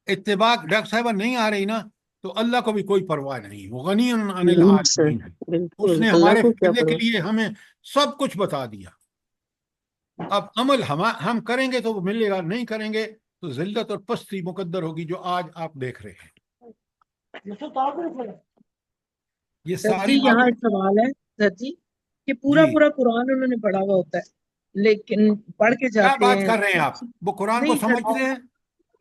اتباع ڈاکٹر صاحبہ نہیں آ رہی نا، تو اللہ کو بھی کوئی پرواہ نہیں، وہ غنی عن سر العالمین ہے۔ اس بالکل، نے اللہ ہمارے کو کیا فائدے کے پڑھو۔ لیے ہمیں سب کچھ بتا دیا۔ اب عمل ہم کریں گے تو وہ ملے گا، نہیں کریں گے تو ذلت اور پستی مقدر ہوگی، جو آج آپ دیکھ رہے ہیں۔ یہ سر جی ساری یہاں باتیں، ایک سوال ہے سر جی، کہ پورا جی پورا قرآن انہوں نے پڑھا ہوا ہوتا ہے لیکن پڑھ کے کیا جاتے بات ہیں۔ کر رہے ہیں آپ؟ وہ قرآن کو نہیں سر سمجھتے ہیں؟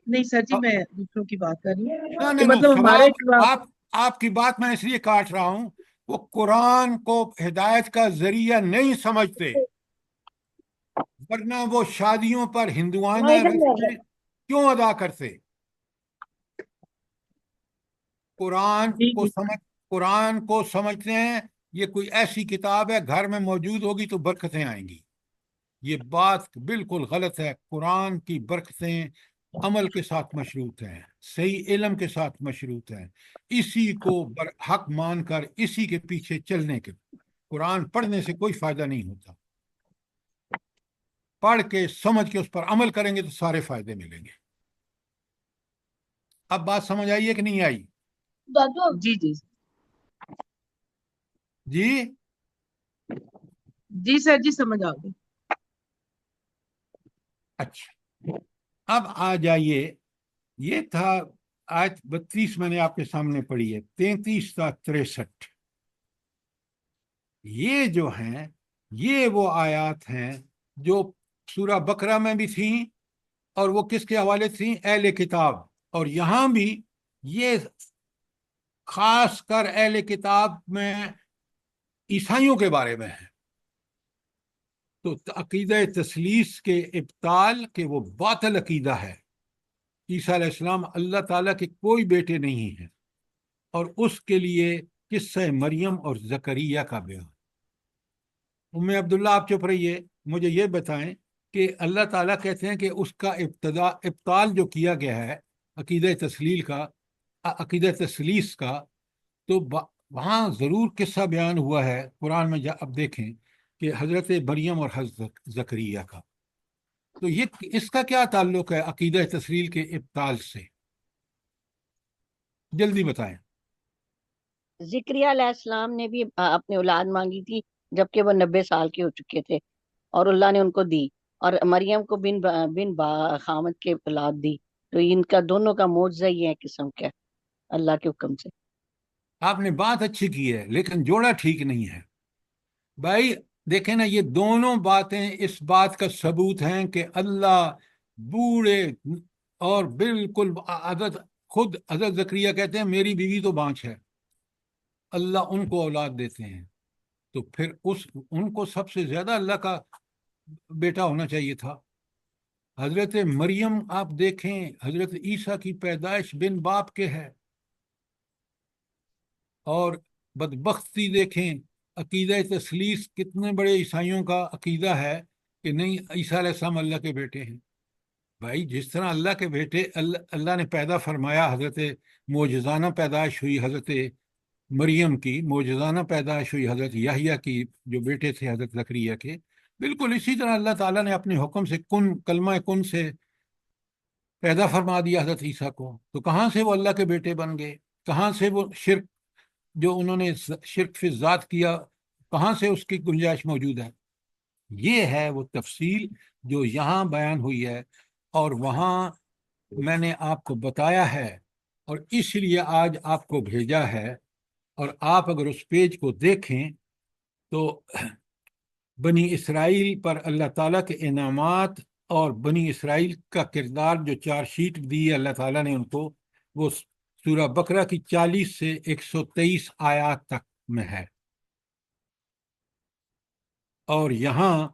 نہیں سر جی، میں دوسروں کی بات کر رہی نہ ہوں کہ نہ نہ، مطلب ہمارے سوال آپ کی بات میں اس لیے کاٹ رہا ہوں، وہ قرآن کو ہدایت کا ذریعہ نہیں سمجھتے، ورنہ وہ شادیوں پر ہندوانہ رسمیں کیوں ادا کرتے؟ جی جی قرآن کو سمجھتے ہیں یہ کوئی ایسی کتاب ہے گھر میں موجود ہوگی تو برکتیں آئیں گی۔ یہ بات بالکل غلط ہے۔ قرآن کی برکتیں عمل کے ساتھ مشروط ہیں، صحیح علم کے ساتھ مشروط ہیں، اسی کو حق مان کر اسی کے پیچھے چلنے کے۔ قرآن پڑھنے سے کوئی فائدہ نہیں ہوتا، پڑھ کے سمجھ کے اس پر عمل کریں گے تو سارے فائدے ملیں گے۔ اب بات سمجھ آئی ہے کہ نہیں آئی؟ جی جی جی جی سر جی سمجھ آ گئی۔ اچھا، اب آ جائیے، یہ تھا آیت 32 میں نے آپ کے سامنے پڑھی ہے، 33 تا 63۔ یہ جو ہیں یہ وہ آیات ہیں جو سورہ بقرہ میں بھی تھیں، اور وہ کس کے حوالے تھیں؟ اہل کتاب۔ اور یہاں بھی یہ خاص کر اہل کتاب میں عیسائیوں کے بارے میں ہے۔ تو عقیدہ تثلیث کے ابطال کہ وہ باطل عقیدہ ہے، عیسیٰ علیہ السلام اللہ تعالیٰ کے کوئی بیٹے نہیں ہیں، اور اس کے لیے قصہ مریم اور زکریا کا بیان۔ ام عبداللہ آپ چپ رہیے، مجھے یہ بتائیں کہ اللہ تعالیٰ کہتے ہیں کہ اس کا ابطال جو کیا گیا ہے عقیدہ تثلیث کا، تو وہاں ضرور قصہ بیان ہوا ہے قرآن میں۔ اب دیکھیں کہ حضرت مریم اور حضرت زکریا کا، تو یہ اس کا کیا تعلق ہے عقیدہ تثلیث کے ابطال سے؟ جلدی بتائیں۔ ذکریہ علیہ السلام نے بھی اپنی اولاد مانگی تھی جبکہ وہ 90 سال کے ہو چکے تھے، اور اللہ نے ان کو دی، اور مریم کو بن خامد کے اولاد دی۔ تو ان کا دونوں کا معجزہ یہ ہے قسم کا اللہ کے حکم سے۔ آپ نے بات اچھی کی ہے لیکن جوڑا ٹھیک نہیں ہے بھائی۔ دیکھیں نا، یہ دونوں باتیں اس بات کا ثبوت ہیں کہ اللہ بوڑھے، اور بالکل خود حضرت زکریا کہتے ہیں میری بیوی تو بانچ ہے، اللہ ان کو اولاد دیتے ہیں، تو پھر ان کو سب سے زیادہ اللہ کا بیٹا ہونا چاہیے تھا۔ حضرت مریم آپ دیکھیں، حضرت عیسیٰ کی پیدائش بن باپ کے ہے، اور بدبختی دیکھیں، عقیدہ تثلیث کتنے بڑے عیسائیوں کا عقیدہ ہے کہ نہیں، عیسیٰ علیہ السلام اللہ کے بیٹے ہیں۔ بھائی جس طرح اللہ کے بیٹے اللہ نے پیدا فرمایا، حضرت معجزانہ پیدائش ہوئی حضرت مریم کی، معجزانہ پیدائش ہوئی حضرت یحییٰ کی جو بیٹے تھے حضرت زکریا کے، بالکل اسی طرح اللہ تعالیٰ نے اپنے حکم سے کلمہ کن سے پیدا فرما دیا حضرت عیسیٰ کو۔ تو کہاں سے وہ اللہ کے بیٹے بن گئے؟ کہاں سے وہ شرک جو انہوں نے شرک فی ذات کیا، کہاں سے اس کی گنجائش موجود ہے؟ یہ ہے وہ تفصیل جو یہاں بیان ہوئی ہے، اور وہاں میں نے آپ کو بتایا ہے، اور اس لیے آج آپ کو بھیجا ہے۔ اور آپ اگر اس پیج کو دیکھیں تو بنی اسرائیل پر اللہ تعالیٰ کے انعامات اور بنی اسرائیل کا کردار جو 4 شیٹ دی ہے اللہ تعالیٰ نے ان کو، وہ سورہ بقرہ کی 40 سے 123 آیات تک میں ہے۔ اور یہاں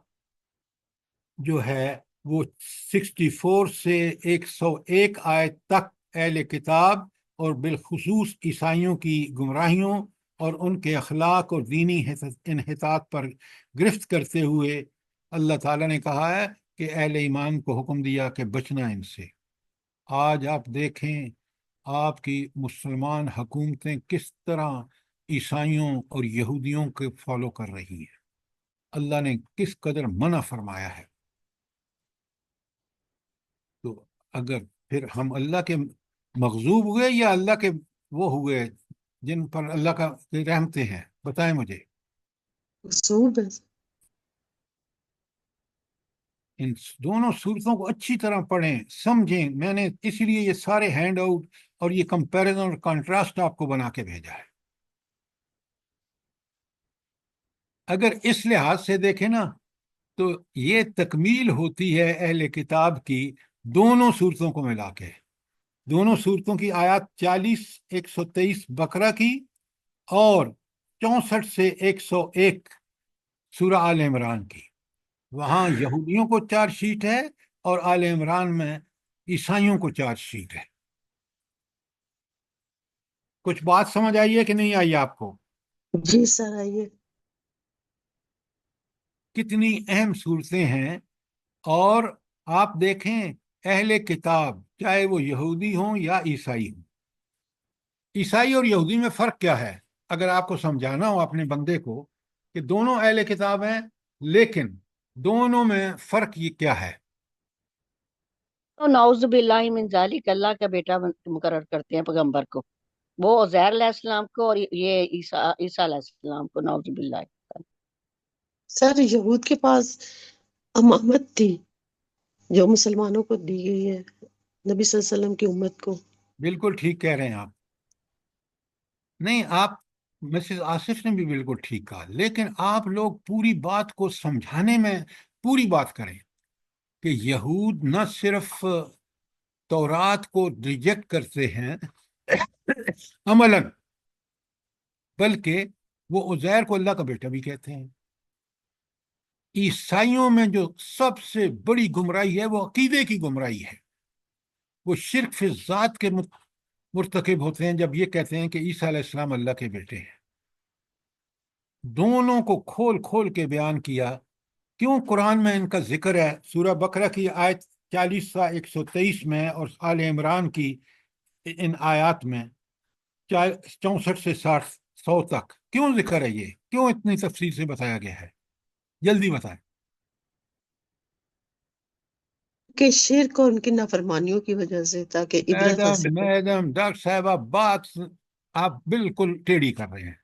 جو ہے وہ 64 سے 101 آیت تک اہل کتاب اور بالخصوص عیسائیوں کی گمراہیوں اور ان کے اخلاق اور دینی انحطاط پر گرفت کرتے ہوئے اللہ تعالیٰ نے کہا ہے کہ اہل ایمان کو حکم دیا کہ بچنا ان سے۔ آج آپ دیکھیں آپ کی مسلمان حکومتیں کس طرح عیسائیوں اور یہودیوں کے فالو کر رہی ہیں، اللہ نے کس قدر منع فرمایا ہے۔ تو اگر پھر ہم اللہ کے مغضوب ہوئے یا اللہ کے وہ ہوئے جن پر اللہ کا رحمتیں ہیں، بتائیں مجھے۔ مقصوب ہے۔ ان دونوں صورتوں کو اچھی طرح پڑھیں، سمجھیں۔ میں نے اسی لیے یہ سارے ہینڈ آؤٹ اور یہ کمپیریزن اور کانٹراسٹ آپ کو بنا کے بھیجا ہے۔ اگر اس لحاظ سے دیکھیں نا تو یہ تکمیل ہوتی ہے اہل کتاب کی دونوں صورتوں کو ملا کے، دونوں صورتوں کی آیات 40 123 بقرہ کی اور 64 سے 101 سورہ آل عمران کی۔ وہاں یہودیوں کو 4 شیٹ ہے اور آل عمران میں عیسائیوں کو 4 شیٹ ہے۔ کچھ بات سمجھ آئی ہے کہ نہیں آئی آپ کو؟ جی سر آئیے۔ کتنی اہم صورتیں ہیں۔ اور آپ دیکھیں اہل کتاب چاہے وہ یہودی ہوں یا عیسائی ہوں، عیسائی اور یہودی میں فرق کیا ہے؟ اگر آپ کو سمجھانا ہو اپنے بندے کو کہ دونوں اہل کتاب ہیں، لیکن دونوں میں فرق یہ کیا ہے؟ تو نعوذ باللہ من ذالک، اللہ کا بیٹا مقرر کرتے ہیں پیغمبر کو، وہ عزیر علیہ السلام کو، اور یہ عیسیٰ علیہ السلام کو، نعوذ باللہ۔ سر یہود کے پاس امامت تھی جو مسلمانوں کو دی گئی ہے، نبی صلی اللہ علیہ وسلم کی امت کو۔ بالکل ٹھیک کہہ رہے ہیں آپ، نہیں آپ، مسز آصف نے بھی بالکل ٹھیک کہا، لیکن آپ لوگ پوری بات کو سمجھانے میں پوری بات کریں کہ یہود نہ صرف تورات کو ریجیکٹ کرتے ہیں عملاً، بلکہ وہ عزیر کو اللہ کا بیٹا بھی کہتے ہیں۔ عیسائیوں میں جو سب سے بڑی گمراہی ہے وہ عقیدے کی گمراہی ہے، وہ شرک فی ذات کے مرتکب ہوتے ہیں جب یہ کہتے ہیں کہ عیسیٰ علیہ السلام اللہ کے بیٹے ہیں۔ دونوں کو کھول کھول کے بیان کیا، کیوں قرآن میں ان کا ذکر ہے۔ سورہ بقرہ کی آیت 40 123 میں اور آل عمران کی ان آیات میں 64 سے 100 تک کیوں ذکر ہے؟ یہ کیوں اتنی تفصیل سے بتایا گیا ہے؟ جلدی بتائیں۔ کہ شرک اور ان کی نافرمانیوں کی وجہ سے، تاکہ عبرت حاصل ہو۔ میڈم ڈاکٹر صاحبہ، بات آپ بالکل ٹیڑھی کر رہے ہیں۔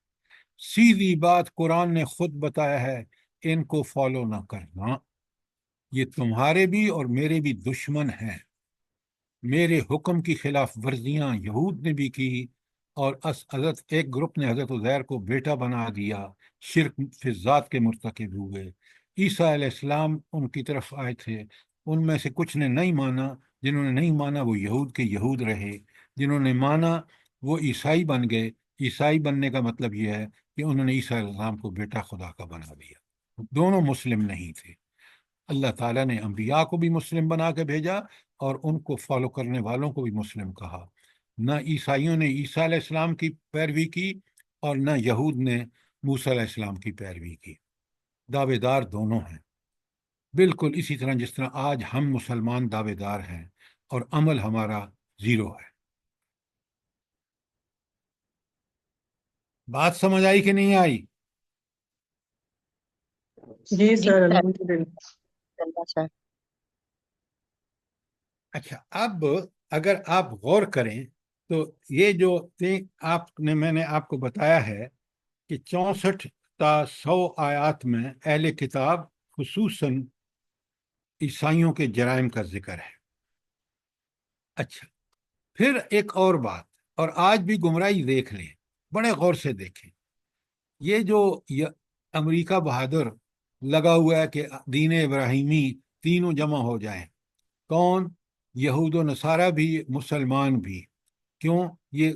سیدھی بات قرآن نے خود بتایا ہے، ان کو فالو نہ کرنا، یہ تمہارے بھی اور میرے بھی دشمن ہیں۔ میرے حکم کی خلاف ورزیاں یہود نے بھی کی، اور حضرت ایک گروپ نے حضرت عزیر کو بیٹا بنا دیا، شرک فی ذات کے مرتکب ہوئے۔ عیسیٰ علیہ السلام ان کی طرف آئے تھے، ان میں سے کچھ نے نہیں مانا، جنہوں نے نہیں مانا وہ یہود کے یہود رہے، جنہوں نے مانا وہ عیسائی بن گئے۔ عیسائی بننے کا مطلب یہ ہے کہ انہوں نے عیسیٰ علیہ السلام کو بیٹا خدا کا بنا دیا۔ دونوں مسلم نہیں تھے۔ اللہ تعالیٰ نے انبیاء کو بھی مسلم بنا کے بھیجا اور ان کو فالو کرنے والوں کو بھی مسلم کہا۔ نہ عیسائیوں نے عیسیٰ علیہ السلام کی پیروی کی اور نہ یہود نے موسیٰ علیہ السلام کی پیروی کی۔ دعوے دار دونوں ہیں، بالکل اسی طرح جس طرح آج ہم مسلمان دعوے دار ہیں اور عمل ہمارا زیرو ہے۔ بات سمجھ آئی کہ نہیں آئی؟ جی جی سر، سر، الحمدللہ۔ سر۔ اچھا، اب اگر آپ غور کریں تو یہ جو میں نے آپ کو بتایا ہے کہ 64 تا 100 آیات میں اہل کتاب خصوصاً عیسائیوں کے جرائم کا ذکر ہے۔ اچھا، پھر ایک اور بات، اور آج بھی گمراہی دیکھ لیں، بڑے غور سے دیکھیں، یہ جو امریکہ بہادر لگا ہوا ہے کہ دین ابراہیمی تینوں جمع ہو جائیں، کون؟ یہود و نصارہ بھی، مسلمان بھی۔ کیوں؟ یہ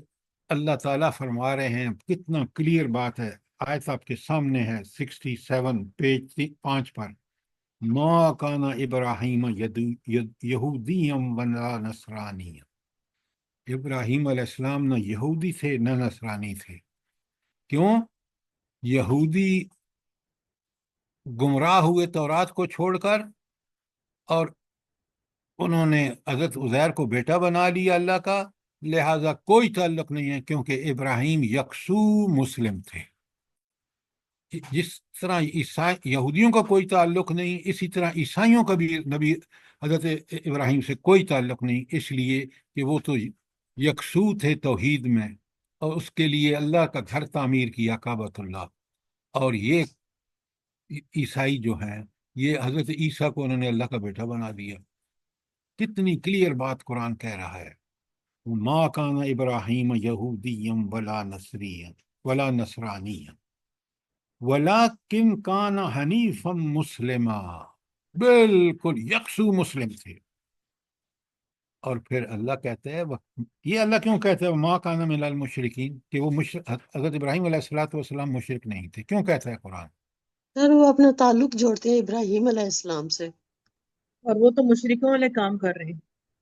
اللہ تعالیٰ فرما رہے ہیں، کتنا کلیئر بات ہے، آیت آپ کے سامنے ہے 67 پیج 5 پر، ما کان ابراہیم یہودیم ولا نصرانی۔ ابراہیم علیہ السلام نہ یہودی تھے نہ نصرانی تھے۔ کیوں؟ یہودی گمراہ ہوئے تورات کو چھوڑ کر، اور انہوں نے حضرت عزیر کو بیٹا بنا لیا اللہ کا، لہذا کوئی تعلق نہیں ہے، کیونکہ ابراہیم یکسو مسلم تھے۔ جس طرح یہودیوں کا کوئی تعلق نہیں، اسی طرح عیسائیوں کا بھی نبی حضرت ابراہیم سے کوئی تعلق نہیں، اس لیے کہ وہ تو یکسو تھے توحید میں، اور اس کے لیے اللہ کا گھر تعمیر کیا، کعبۃ اللہ۔ اور یہ عیسائی جو ہیں، یہ حضرت عیسیٰ کو انہوں نے اللہ کا بیٹا بنا دیا۔ کتنی کلیئر بات قرآن کہہ رہا ہے، ما کان ابراہیم یہودیم ولا نصرانی ولیکن کان حنیفا مسلما، بالکل یکسو مسلم تھے۔ اور پھر اللہ کہتے ہیں، یہ اللہ کیوں کہتے ہیں ما کان من المشرکین، کہ وہ حضرت ابراہیم علیہ السلام مشرک نہیں تھے؟ کیوں کہتا ہے قرآن؟ سر وہ اپنا تعلق جوڑتے ہیں ابراہیم علیہ السلام سے۔ اور وہ تو مشرکوں والے کام کر رہے ہیں،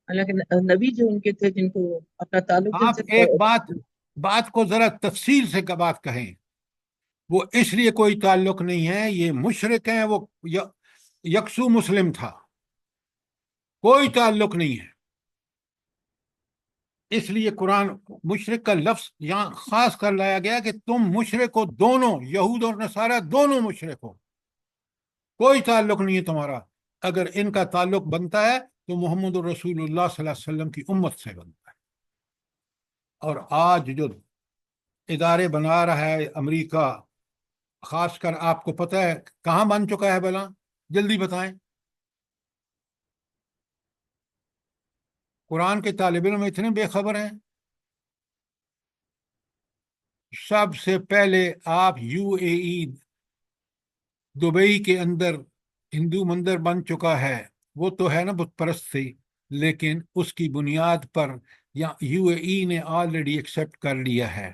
حالانکہ نبی جو ان کے تھے جن کو اپنا تعلق جن آپ سے ایک بات کو ذرا تفصیل سے بات کہیں، وہ اس لیے کوئی تعلق نہیں ہے، یہ مشرک ہیں، وہ یکسو مسلم تھا، کوئی تعلق نہیں ہے۔ اس لیے قرآن مشرک کا لفظ یہاں خاص کر لایا گیا کہ تم مشرک ہو، دونوں یہود اور نصارہ دونوں مشرک ہو، کوئی تعلق نہیں ہے تمہارا. اگر ان کا تعلق بنتا ہے تو محمد رسول اللہ صلی اللہ علیہ وسلم کی امت سے بنتا ہے. اور آج جو ادارے بنا رہا ہے امریکہ، خاص کر آپ کو پتہ ہے کہاں بن چکا ہے بلا؟ جلدی بتائیں. قرآن کے طالب علم اتنے بے خبر ہیں. سب سے پہلے آپ یو اے ای دبئی کے اندر ہندو مندر بن چکا ہے. وہ تو ہے نا بت پرست سے، لیکن اس کی بنیاد پر یو اے ای نے آلریڈی ایکسیپٹ کر لیا ہے،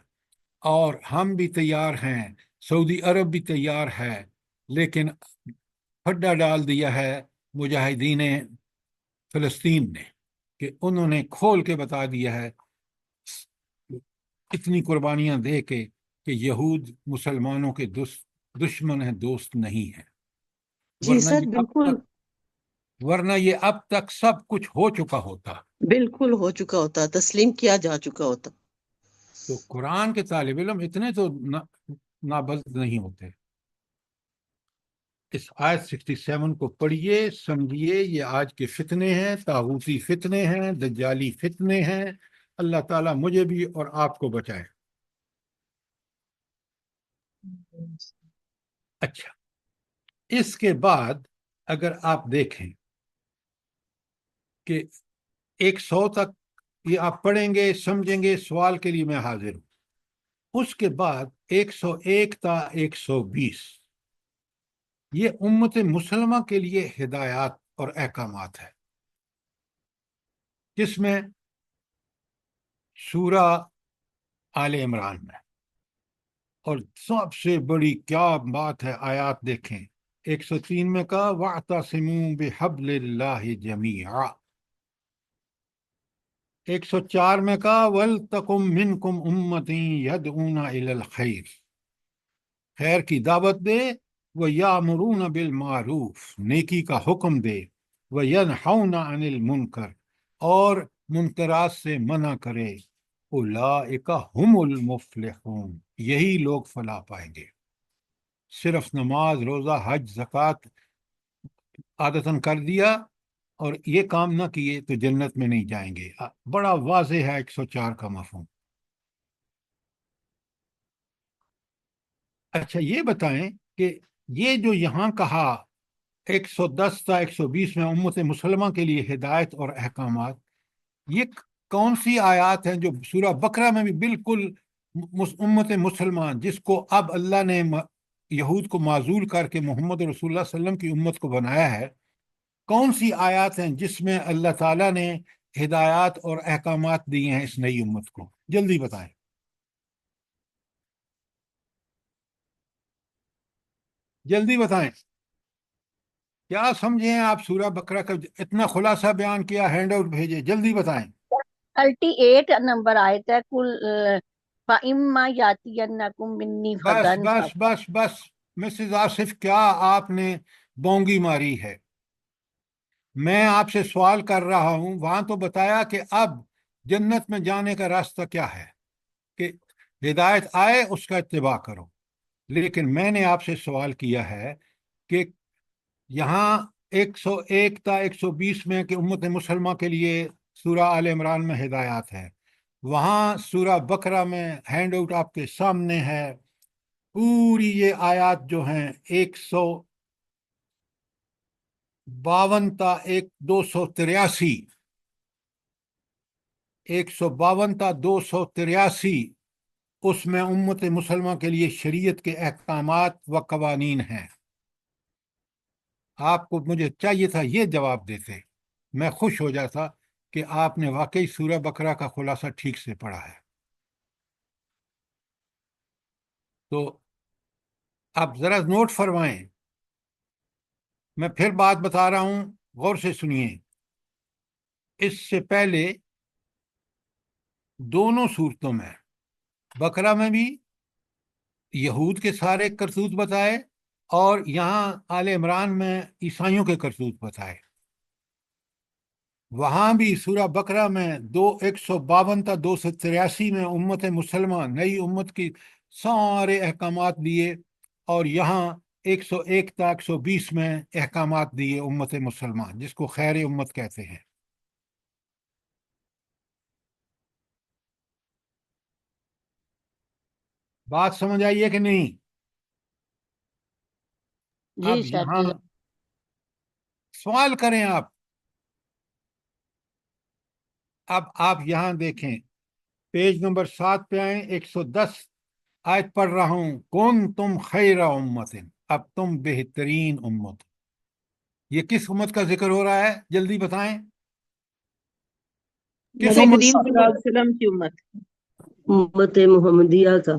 اور ہم بھی تیار ہیں، سعودی عرب بھی تیار ہے. لیکن پھڈا ڈال دیا ہے مجاہدین فلسطین نے، کہ انہوں نے کھول کے بتا دیا ہے اتنی قربانیاں دے کے کہ یہود مسلمانوں کے دشمن ہیں، دوست نہیں ہیں. جی ورنہ سر، یہ اب بالکل تک اب تک سب کچھ ہو چکا ہوتا. بالکل ہو چکا ہوتا، تسلیم کیا جا چکا ہوتا. تو قرآن کے طالب علم اتنے تو نابلد نہیں ہوتے. اس آیت 67 کو پڑھیے، سمجھیے. یہ آج کے فتنے ہیں، طاغوتی فتنے ہیں، دجالی فتنے ہیں. اللہ تعالیٰ مجھے بھی اور آپ کو بچائے. اچھا، اس کے بعد اگر آپ دیکھیں کہ 100 تک یہ آپ پڑھیں گے، سمجھیں گے، سوال کے لیے میں حاضر ہوں. اس کے بعد 101 تا 120 یہ امت مسلمہ کے لیے ہدایات اور احکامات ہے، جس میں سورہ آل عمران میں. اور سب سے بڑی کیا بات ہے، آیات دیکھیں. 103 میں کہا وَاعْتَصِمُوا بِحَبْلِ اللَّهِ جَمِيعًا. 104 میں کہا وَلْتَكُن مِّنكُمْ أُمَّةٌ يَدْعُونَ إِلَى الْخَيْرِ، خیر کی دعوت دے. وَيَأْمُرُونَ بِالْمَعْرُوفِ، نیکی کا حکم دے. وَيَنْهَوْنَ عَنِ الْمُنْكَرِ، اور منکرات سے منع کرے. اولئک هم المفلحون، یہی لوگ فلاح پائیں گے. صرف نماز، روزہ، حج، زکوٰۃ عادتاً کر دیا اور یہ کام نہ کیے تو جنت میں نہیں جائیں گے. بڑا واضح ہے 104 کا مفہوم. اچھا یہ بتائیں کہ یہ جو یہاں کہا 110 تا 120 میں امت مسلمہ کے لیے ہدایت اور احکامات، یہ کون سی آیات ہیں جو سورہ بقرہ میں بھی بالکل امت مسلمان، جس کو اب اللہ نے یہود کو معزول کر کے محمد رسول اللہ صلی اللہ علیہ وسلم کی امت کو بنایا ہے، کون سی آیات ہیں جس میں اللہ تعالیٰ نے ہدایات اور احکامات دیے ہیں اس نئی امت کو؟ جلدی بتائیں. جلدی بتائیں. کیا سمجھیں آپ سورہ بقرہ کا اتنا خلاصہ بیان کیا، ہینڈ آؤٹ بھیجے، جلدی بتائیں. 38 نمبر آیت ہے کل فَإِمَّا يَأْتِيَنَّكُم مِّنِّي بس هُدًى بس بس بس مسز آصف، کیا آپ نے بونگی ماری ہے؟ میں آپ سے سوال کر رہا ہوں. وہاں تو بتایا کہ اب جنت میں جانے کا راستہ کیا ہے، کہ ہدایت آئے اس کا اتباع کرو. لیکن میں نے آپ سے سوال کیا ہے کہ یہاں 101 تا 120 میں کہ امت مسلمہ کے لیے سورہ آل عمران میں ہدایات ہے، وہاں سورہ بقرہ میں ہینڈ آؤٹ آپ کے سامنے ہے. پوری یہ آیات جو ہیں 152 تا 283، 152 تا 283 اس میں امت مسلمہ کے لیے شریعت کے احکامات و قوانین ہیں. آپ کو مجھے چاہیے تھا یہ جواب دیتے، میں خوش ہو جاتا کہ آپ نے واقعی سورہ بقرہ کا خلاصہ ٹھیک سے پڑھا ہے. تو آپ ذرا نوٹ فرمائیں، میں پھر بات بتا رہا ہوں، غور سے سنیے. اس سے پہلے دونوں صورتوں میں، بقرہ میں بھی یہود کے سارے کرتوت بتائے اور یہاں آل عمران میں عیسائیوں کے کرتوت بتائے. وہاں بھی سورہ بقرہ میں 152 تا 283 میں امت مسلمہ نئی امت کی سارے احکامات دیے، اور یہاں 101 تا 120 میں احکامات دیے امت مسلمان، جس کو خیر امت کہتے ہیں۔ بات سمجھ آئیے کہ نہیں؟ جی اب سر یہاں جی۔ سوال کریں آپ، اب آپ یہاں دیکھیں، پیج نمبر 7 پہ آئیں، 110 آیت پڑھ رہا ہوں، کون تم خیر امت، اب تم بہترین امت۔ یہ کس امت کا ذکر ہو رہا ہے؟ جلدی بتائیں، کس نبی امت کریم کا؟ صلی اللہ علیہ وسلم کی امت۔ امت محمدیہ کا۔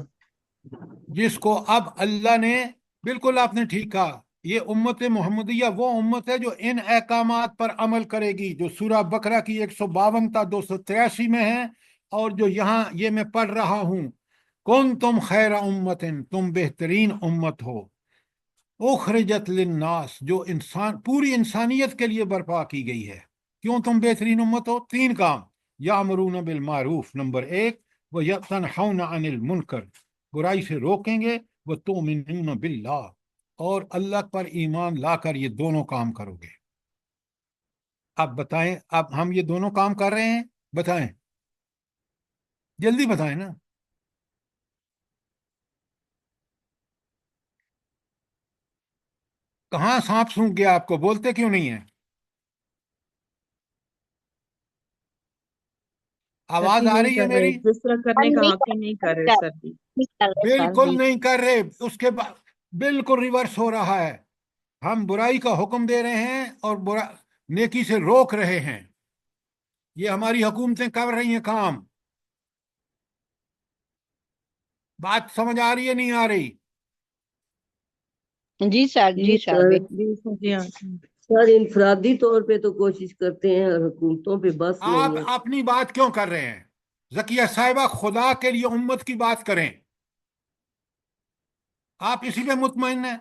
جس کو اب اللہ نے، بالکل آپ نے ٹھیک کہا، یہ امت محمدیہ وہ امت ہے جو ان احکامات پر عمل کرے گی جو سورہ بقرہ کی 152 تا 283 میں ہے، اور جو یہاں یہ میں پڑھ رہا ہوں، کون تم خیر امت، تم بہترین امت ہو، اخرجت للناس، جو پوری انسانیت کے لیے برپا کی گئی ہے۔ کیوں تم بہترین امت ہو؟ 3 کام، یامرون بالمعروف نمبر 1، وَيَتَنْحَوْنَ عَنِ الْمُنْكَرِ، برائی سے روکیں گے، وَتُؤْمِنُونَ بِاللَّهِ، اور اللہ پر ایمان لا کر یہ دونوں کام کرو گے۔ اب بتائیں، اب ہم یہ دونوں کام کر رہے ہیں؟ بتائیں، جلدی بتائیں نا۔ کہاں سانپ سونکھ گیا آپ کو؟ بولتے کیوں نہیں ہیں؟ سر آواز جی آ نہیں رہی ہے کر رہے، میری؟ جس طرح کرنے ہم کا نہیں حق ہے نہیں کر رہے کر سر جی۔ نہیں کر رہے سر بالکل جی۔ نہیں کر رہے، اس کے بعد بالکل ریورس ہو رہا ہے۔ ہم برائی کا حکم دے رہے ہیں اور نیکی سے روک رہے ہیں۔ یہ ہماری حکومتیں کر رہی ہیں کام۔ بات سمجھ آ رہی ہے نہیں آ رہی؟ جی سر جی جی سر سر، جی سر جی ہاں۔ سر انفرادی طور پہ تو کوشش کرتے ہیں اور حکومتوں پہ بس آپ نہیں ہے۔ اپنی بات کیوں کر رہے ہیں؟ ذکیہ صاحبہ، خدا کے لیے امت کی بات کریں۔ آپ اسی پہ مطمئن ہیں؟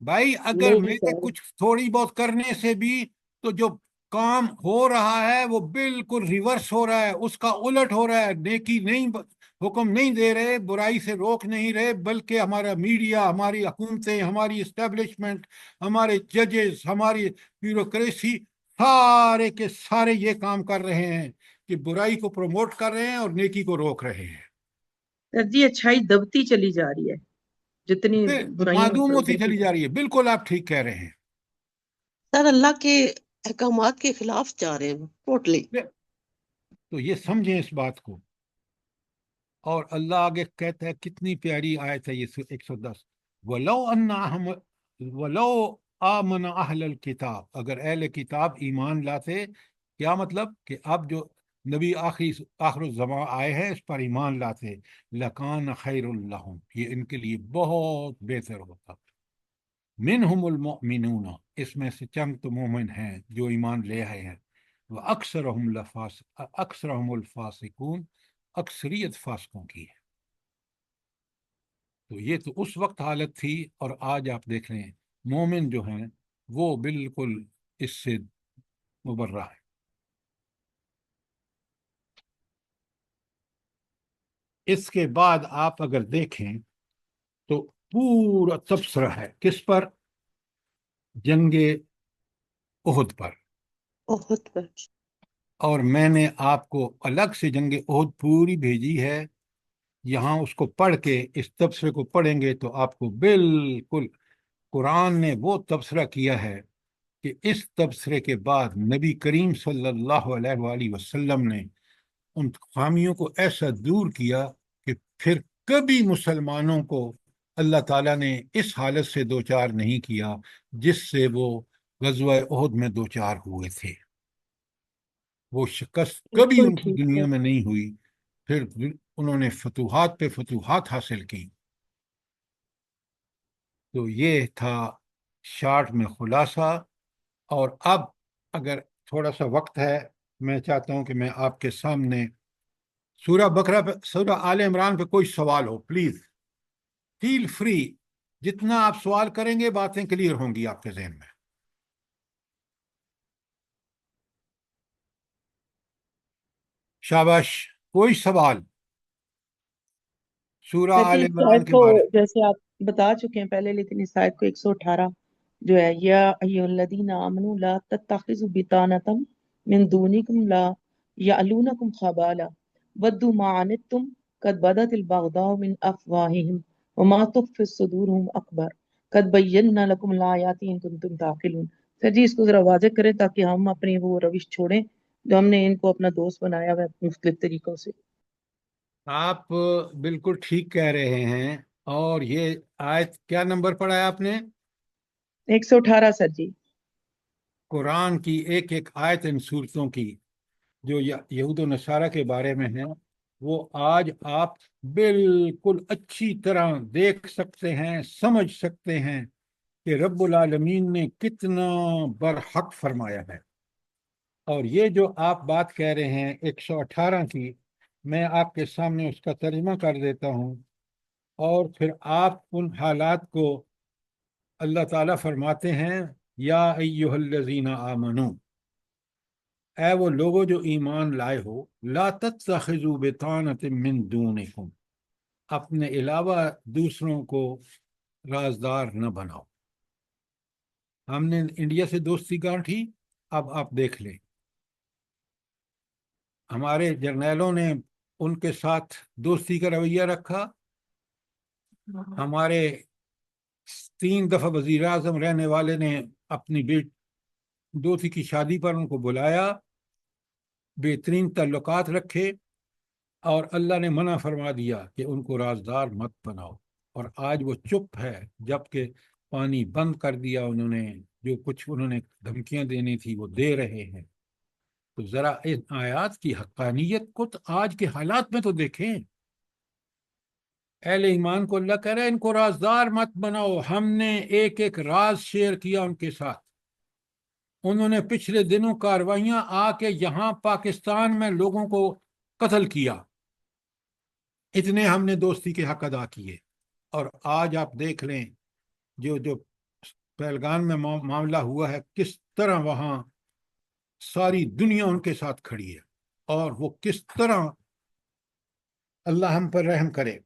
بھائی اگر نہیں میرے سر، کچھ تھوڑی بہت کرنے سے بھی تو جو کام ہو رہا ہے وہ بالکل ریورس ہو رہا ہے، اس کا الٹ ہو رہا ہے۔ نیکی نہیں، حکم نہیں دے رہے، برائی سے روک نہیں رہے، بلکہ ہمارا میڈیا، ہماری حکومتیں، ہماری اسٹیبلشمنٹ، ہمارے ججز، ہماری بیوروکریسی، سارے کے سارے یہ کام کر رہے ہیں کہ برائی کو پروموٹ کر رہے ہیں اور نیکی کو روک رہے ہیں۔ سر جی اچھائی دبتی چلی جا رہی ہے، جتنی برائیاں معدوم ہوتی بڑھتی چلی جا جا رہی ہے، بالکل آپ ٹھیک کہہ رہے ہیں۔ سر اللہ کے احکامات کے خلاف جا رہے ہیں ٹوٹلی۔ تو یہ سمجھیں اس بات کو، اور اللہ آگے کہتا ہے، کتنی پیاری آیت ہے یہ 110، وَلَوْ آمَنَ أَهْلَ الْكِتَابِ، اگر اہل کتاب ایمان لاتے، کیا مطلب کہ اب جو نبی آخر الزمان آئے ہیں اس پر ایمان لاتے، لَكَانَ خَيْرٌ لَهُمْ، یہ ان کے لیے بہت بہتر ہوتا۔ منہم المؤمنون، اس میں سے چند تو مومن ہیں جو ایمان لے آئے ہیں، اکثرہم الفاسقون، اکثریت فاسقوں کی ہے۔ تو یہ تو اس وقت حالت تھی، اور آج آپ دیکھ رہے ہیں مومن جو ہیں وہ بالکل اس سے مبرہ ہے۔ اس کے بعد آپ اگر دیکھیں تو پورا تبصرہ ہے کس پر؟ جنگ احد پر۔ بہت بڑھ اور میں نے آپ کو الگ سے جنگ احد پوری بھیجی ہے، یہاں اس کو پڑھ کے اس تبصرے کو پڑھیں گے تو آپ کو بالکل قرآن نے وہ تبصرہ کیا ہے کہ اس تبصرے کے بعد نبی کریم صلی اللہ علیہ وآلہ وسلم نے ان خامیوں کو ایسا دور کیا کہ پھر کبھی مسلمانوں کو اللہ تعالیٰ نے اس حالت سے دوچار نہیں کیا جس سے وہ غزوہ احد میں دوچار ہوئے تھے۔ وہ شکست کبھی بالکل ان کی ٹھیک ہے۔ دنیا میں نہیں ہوئی، پھر انہوں نے فتوحات پہ فتوحات حاصل کی۔ تو یہ تھا شارٹ میں خلاصہ۔ اور اب اگر تھوڑا سا وقت ہے، میں چاہتا ہوں کہ میں آپ کے سامنے سورہ بقرہ پہ، سورہ آل عمران پہ کوئی سوال ہو، پلیز فیل فری، جتنا آپ سوال کریں گے باتیں کلیئر ہوں گی آپ کے ذہن میں۔ شاباش، کوئی سوال؟ سورہ سر جی آل اس عمران آیت کے کو بارے جیسے آپ بتا چکے ہیں پہلے، لیکن اس آیت کو 118 جو ہے، یا ایھا الذین آمنوا لا تتخذوا بطانۃ من دونکم لا یعلونکم خبالا ودوا ما عنتم قد بدت البغضاء من افواہہم وما تخفی صدورہم اکبر قد بینا لکم الآیات ان کنتم تعقلون۔ سر جی اس کو ذرا واضح کریں تاکہ ہم اپنی وہ روش چھوڑیں جو ہم نے ان کو اپنا دوست بنایا ہوا ہے مختلف طریقوں سے۔ آپ بالکل ٹھیک کہہ رہے ہیں۔ اور یہ آیت کیا نمبر پڑھا ہے آپ نے؟ 118 سر جی۔ قرآن کی ایک ایک آیت ان صورتوں کی جو یہود و نصارہ کے بارے میں ہیں، وہ آج آپ بالکل اچھی طرح دیکھ سکتے ہیں، سمجھ سکتے ہیں کہ رب العالمین نے کتنا برحق فرمایا ہے۔ اور یہ جو آپ بات کہہ رہے ہیں 118 کی، میں آپ کے سامنے اس کا ترجمہ کر دیتا ہوں، اور پھر آپ ان حالات کو، اللہ تعالیٰ فرماتے ہیں یا ایہا الذین آمنو، اے وہ لوگوں جو ایمان لائے ہو، لا تتخذوا بطانۃ من دونکم، اپنے علاوہ دوسروں کو رازدار نہ بناؤ۔ ہم نے انڈیا سے دوستی گانٹھی، اب آپ دیکھ لیں ہمارے جرنیلوں نے ان کے ساتھ دوستی کا رویہ رکھا، ہمارے 3 دفعہ وزیر اعظم رہنے والے نے اپنی دوتی کی شادی پر ان کو بلایا، بہترین تعلقات رکھے، اور اللہ نے منع فرما دیا کہ ان کو رازدار مت بناؤ، اور آج وہ چپ ہے، جبکہ پانی بند کر دیا انہوں نے، جو کچھ انہوں نے دھمکیاں دینی تھی وہ دے رہے ہیں۔ تو ذرا ان آیات کی حقانیت کو تو آج کے حالات میں تو دیکھیں۔ اہل ایمان کو اللہ کہہ رہا ہے ان کو رازدار مت بناؤ۔ ہم نے ایک ایک راز شیئر کیا ان کے ساتھ، انہوں نے پچھلے دنوں کاروائیاں آ کے یہاں پاکستان میں لوگوں کو قتل کیا، اتنے ہم نے دوستی کے حق ادا کیے۔ اور آج آپ دیکھ لیں جو پہلگام میں معاملہ ہوا ہے، کس طرح وہاں ساری دنیا ان کے ساتھ کھڑی ہے، اور وہ کس طرح اللہ ہم پر رحم کرے۔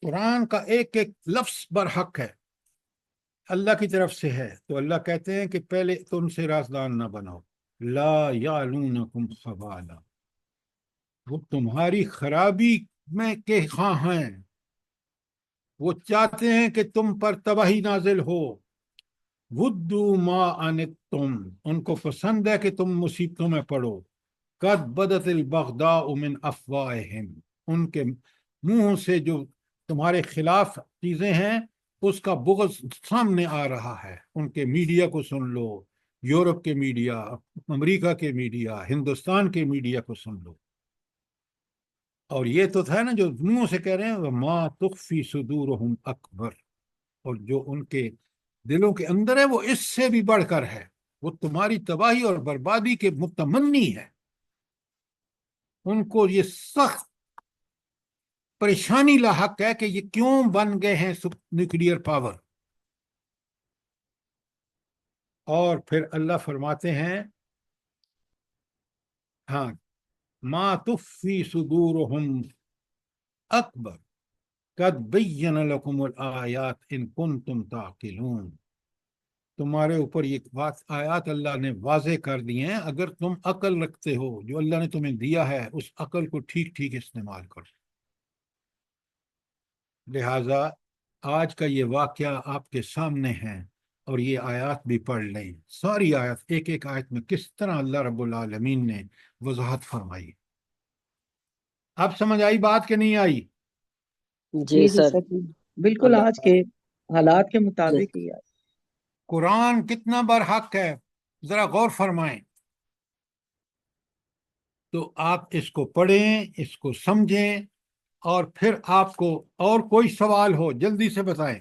قرآن کا ایک ایک لفظ برحق ہے، اللہ کی طرف سے ہے، تو اللہ کہتے ہیں کہ پہلے تو ان سے رازدار نہ بناؤ، لا یعلونکم خبالا، وہ تمہاری خرابی میں کے خواہ ہیں، وہ چاہتے ہیں کہ تم پر تباہی نازل ہو۔ ودوا ما عنتم، ان کو پسند ہے کہ تم مصیبتوں میں پڑو۔ قد بدت البغضاء من افواہہم، ان کے منہ سے جو تمہارے خلاف چیزیں ہیں اس کا بغض سامنے آ رہا ہے۔ ان کے میڈیا کو سن لو، یورپ کے میڈیا، امریکہ کے میڈیا، ہندوستان کے میڈیا کو سن لو، اور یہ تو تھا نا جو منہ سے کہہ رہے ہیں وما تخفی صدورہم اکبر، اور جو ان کے دلوں کے اندر ہے وہ اس سے بھی بڑھ کر ہے، وہ تمہاری تباہی اور بربادی کے متمنی ہے۔ ان کو یہ سخت پریشانی لاحق ہے کہ یہ کیوں بن گئے ہیں نیوکلیئر پاور۔ اور پھر اللہ فرماتے ہیں ہاں ما تخفی صدورہم اکبر قد بین لکم الآیات ان کنتم تعقلون، تمہارے اوپر یہ بات آیات اللہ نے واضح کر دی ہیں، اگر تم عقل رکھتے ہو، جو اللہ نے تمہیں دیا ہے اس عقل کو ٹھیک ٹھیک استعمال کرو۔ لہٰذا آج کا یہ واقعہ آپ کے سامنے ہے، اور یہ آیات بھی پڑھ لیں، ساری آیات، ایک ایک آیت میں کس طرح اللہ رب العالمین نے وضاحت فرمائی۔ اب سمجھ آئی بات کہ نہیں آئی؟ جی جی سر، سر جی، بالکل اللہ آج کے حالات کے جی مطابق ہی ہے۔ قرآن کتنا برحق ہے، ذرا غور فرمائیں۔ تو آپ اس کو پڑھیں، اس کو سمجھیں، اور پھر آپ کو اور کوئی سوال ہو جلدی سے بتائیں۔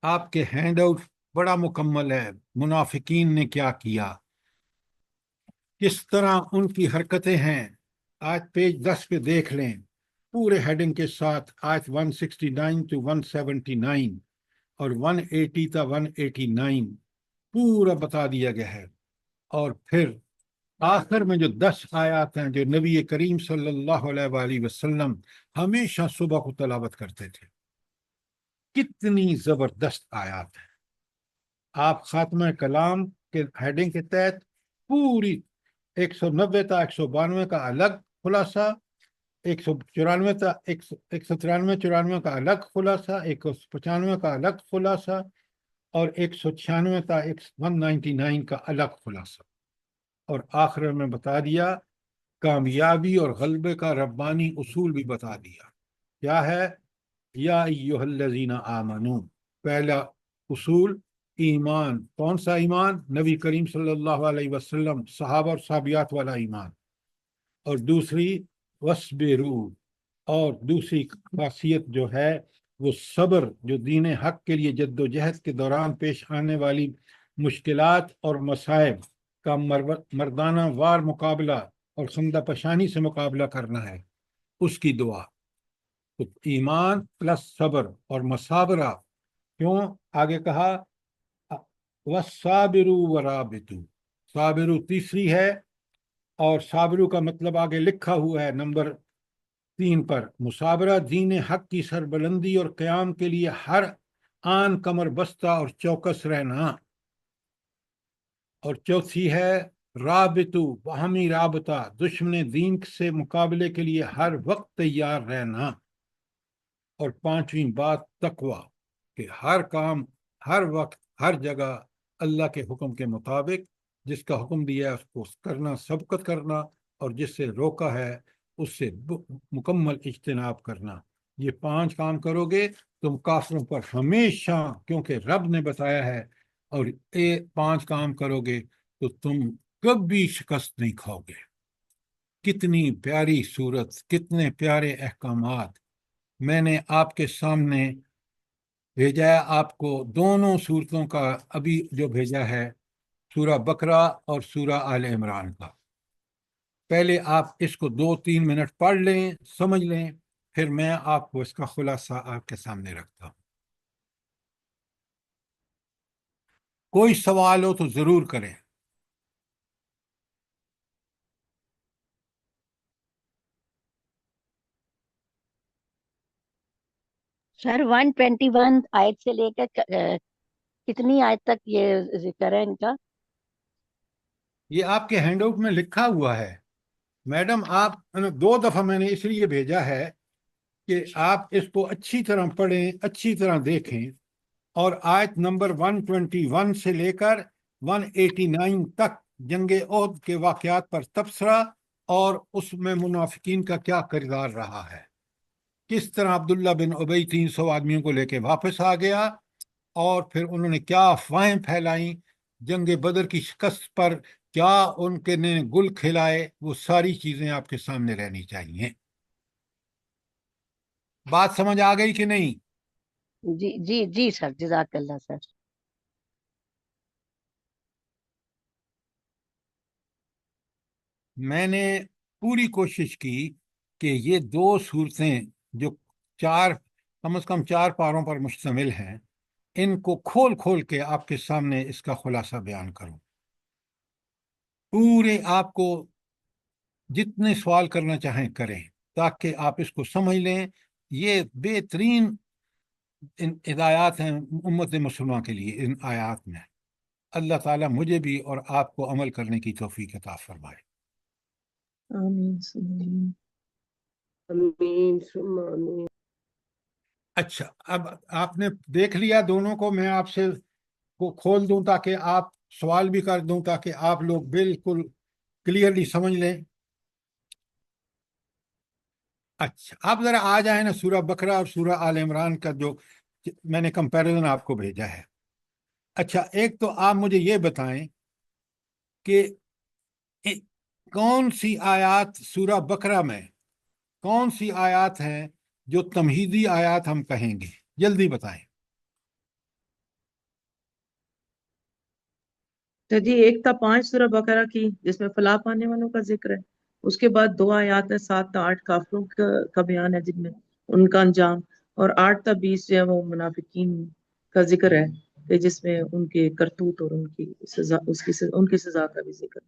آپ کے ہینڈ آؤٹ بڑا مکمل ہے، منافقین نے کیا کیا، کس طرح ان کی حرکتیں ہیں۔ آج پیج 10 پہ دیکھ لیں، پورے ہیڈنگ کے ساتھ آیت 169 to 179 اور 180 تا 189 پورا بتا دیا گیا ہے۔ اور پھر آخر میں جو 10 آیات ہیں جو نبی کریم صلی اللہ علیہ وآلہ وسلم ہمیشہ صبح کو تلاوت کرتے تھے، کتنی زبردست آیات ہیں۔ آپ خاتمہ کلام کے ہیڈنگ کے تحت پوری 190 تا 192 کا الگ خلاصہ، 194 تا 193 94 کا الگ خلاصہ، 195 کا الگ خلاصہ، اور 196 تا 199 کا الگ خلاصہ، اور آخر میں بتا دیا کامیابی اور غلبے کا ربانی اصول بھی بتا دیا۔ کیا ہے؟ یا ایہا الذین آمنو، پہلا اصول ایمان۔ کون سا ایمان؟ نبی کریم صلی اللہ علیہ وسلم، صحابہ اور صحابیات والا ایمان۔ اور دوسری وصبرو، اور دوسری خاصیت جو ہے وہ صبر، جو دین حق کے لیے جد و جہد کے دوران پیش آنے والی مشکلات اور مصائب کا مردانہ وار مقابلہ اور خندہ پشانی سے مقابلہ کرنا ہے، اس کی دعا۔ تو ایمان پلس صبر اور مصابرہ، کیوں آگے کہا وَالصَّابِرُوا وَرَابِطُوا، صابرو تیسری ہے، اور صابرو کا مطلب آگے لکھا ہوا ہے نمبر 3 پر، مصابرہ دین حق کی سربلندی اور قیام کے لیے ہر آن کمر بستہ اور چوکس رہنا۔ اور چوتھی ہے رابطو، باہمی رابطہ، دشمن دین سے مقابلے کے لیے ہر وقت تیار رہنا۔ اور پانچویں بات تقوی، کہ ہر کام ہر وقت ہر جگہ اللہ کے حکم کے مطابق، جس کا حکم دیا ہے اس کو کرنا، سبقت کرنا، اور جس سے روکا ہے اس سے مکمل اجتناب کرنا۔ یہ 5 کام کرو گے تم کافروں پر ہمیشہ، کیونکہ رب نے بتایا ہے، اور یہ 5 کام کرو گے تو تم کبھی شکست نہیں کھاؤ گے۔ کتنی پیاری صورت، کتنے پیارے احکامات۔ میں نے آپ کے سامنے بھیجا ہے، آپ کو دونوں صورتوں کا ابھی جو بھیجا ہے، سورہ بقرہ اور سورہ آل عمران کا۔ پہلے آپ اس کو 2-3 منٹ پڑھ لیں، سمجھ لیں، پھر میں آپ کو اس کا خلاصہ آپ کے سامنے رکھتا ہوں۔ کوئی سوال ہو تو ضرور کریں۔ سر 121 آیت سے لے کر کتنی آیت تک یہ ذکر ہے ان کا؟ یہ آپ کے ہینڈ آؤٹ میں لکھا ہوا ہے میڈم۔ آپ 2 دفعہ میں نے اس لیے بھیجا ہے کہ آپ اس کو اچھی طرح پڑھیں، اچھی طرح دیکھیں، اور آیت نمبر 121 سے لے کر 189 تک جنگ احد کے واقعات پر تبصرہ، اور اس میں منافقین کا کیا کردار رہا ہے، کس طرح عبداللہ بن ابی 300 آدمیوں کو لے کے واپس آ گیا، اور پھر انہوں نے کیا افواہیں پھیلائیں جنگ بدر کی شکست پر، کیا ان کے نے گل کھلائے، وہ ساری چیزیں آپ کے سامنے رہنی چاہیے۔ بات سمجھ آ گئی کہ نہیں؟ جی جی جی سر، جزاک اللہ سر۔ میں نے پوری کوشش کی کہ یہ 2 صورتیں جو کم از کم 4 پاروں پر مشتمل ہیں، ان کو کھول کھول کے آپ کے سامنے اس کا خلاصہ بیان کروں۔ پورے آپ کو جتنے سوال کرنا چاہیں کریں، تاکہ آپ اس کو سمجھ لیں۔ یہ بہترین ہدایات ہیں امت مسلمہ کے لیے۔ ان آیات میں اللہ تعالیٰ مجھے بھی اور آپ کو عمل کرنے کی توفیق عطا فرمائے۔ آمین آمین۔ آمین ثم آمین۔ اچھا، اب آپ نے دیکھ لیا دونوں کو، میں آپ سے کو کھول دوں تاکہ آپ سوال بھی کر دوں، تاکہ آپ لوگ بالکل کلیئرلی سمجھ لیں۔ اچھا، آپ ذرا آ جائیں نا سورہ بقرہ اور سورہ آل عمران کا جو میں نے کمپیریزن آپ کو بھیجا ہے۔ اچھا، ایک تو آپ مجھے یہ بتائیں کہ کون سی آیات سورہ بقرہ میں، کون سی آیات ہیں جو تمہیدی آیات ہم کہیں گے؟ جلدی بتائیں۔ تو جی ایک تا 5 سورہ بقرہ کی، جس میں فلاح پانے والوں کا ذکر ہے۔ اس کے بعد 2 آیات ہیں 7 تا 8 کافروں کا بیان ہے، جن میں ان کا انجام، اور 8 تا 20 جو ہے وہ منافقین کا ذکر ہے، کہ جس میں ان کے کرتوت اور ان کی سزا کا بھی ذکر ہے۔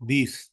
20,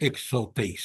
123।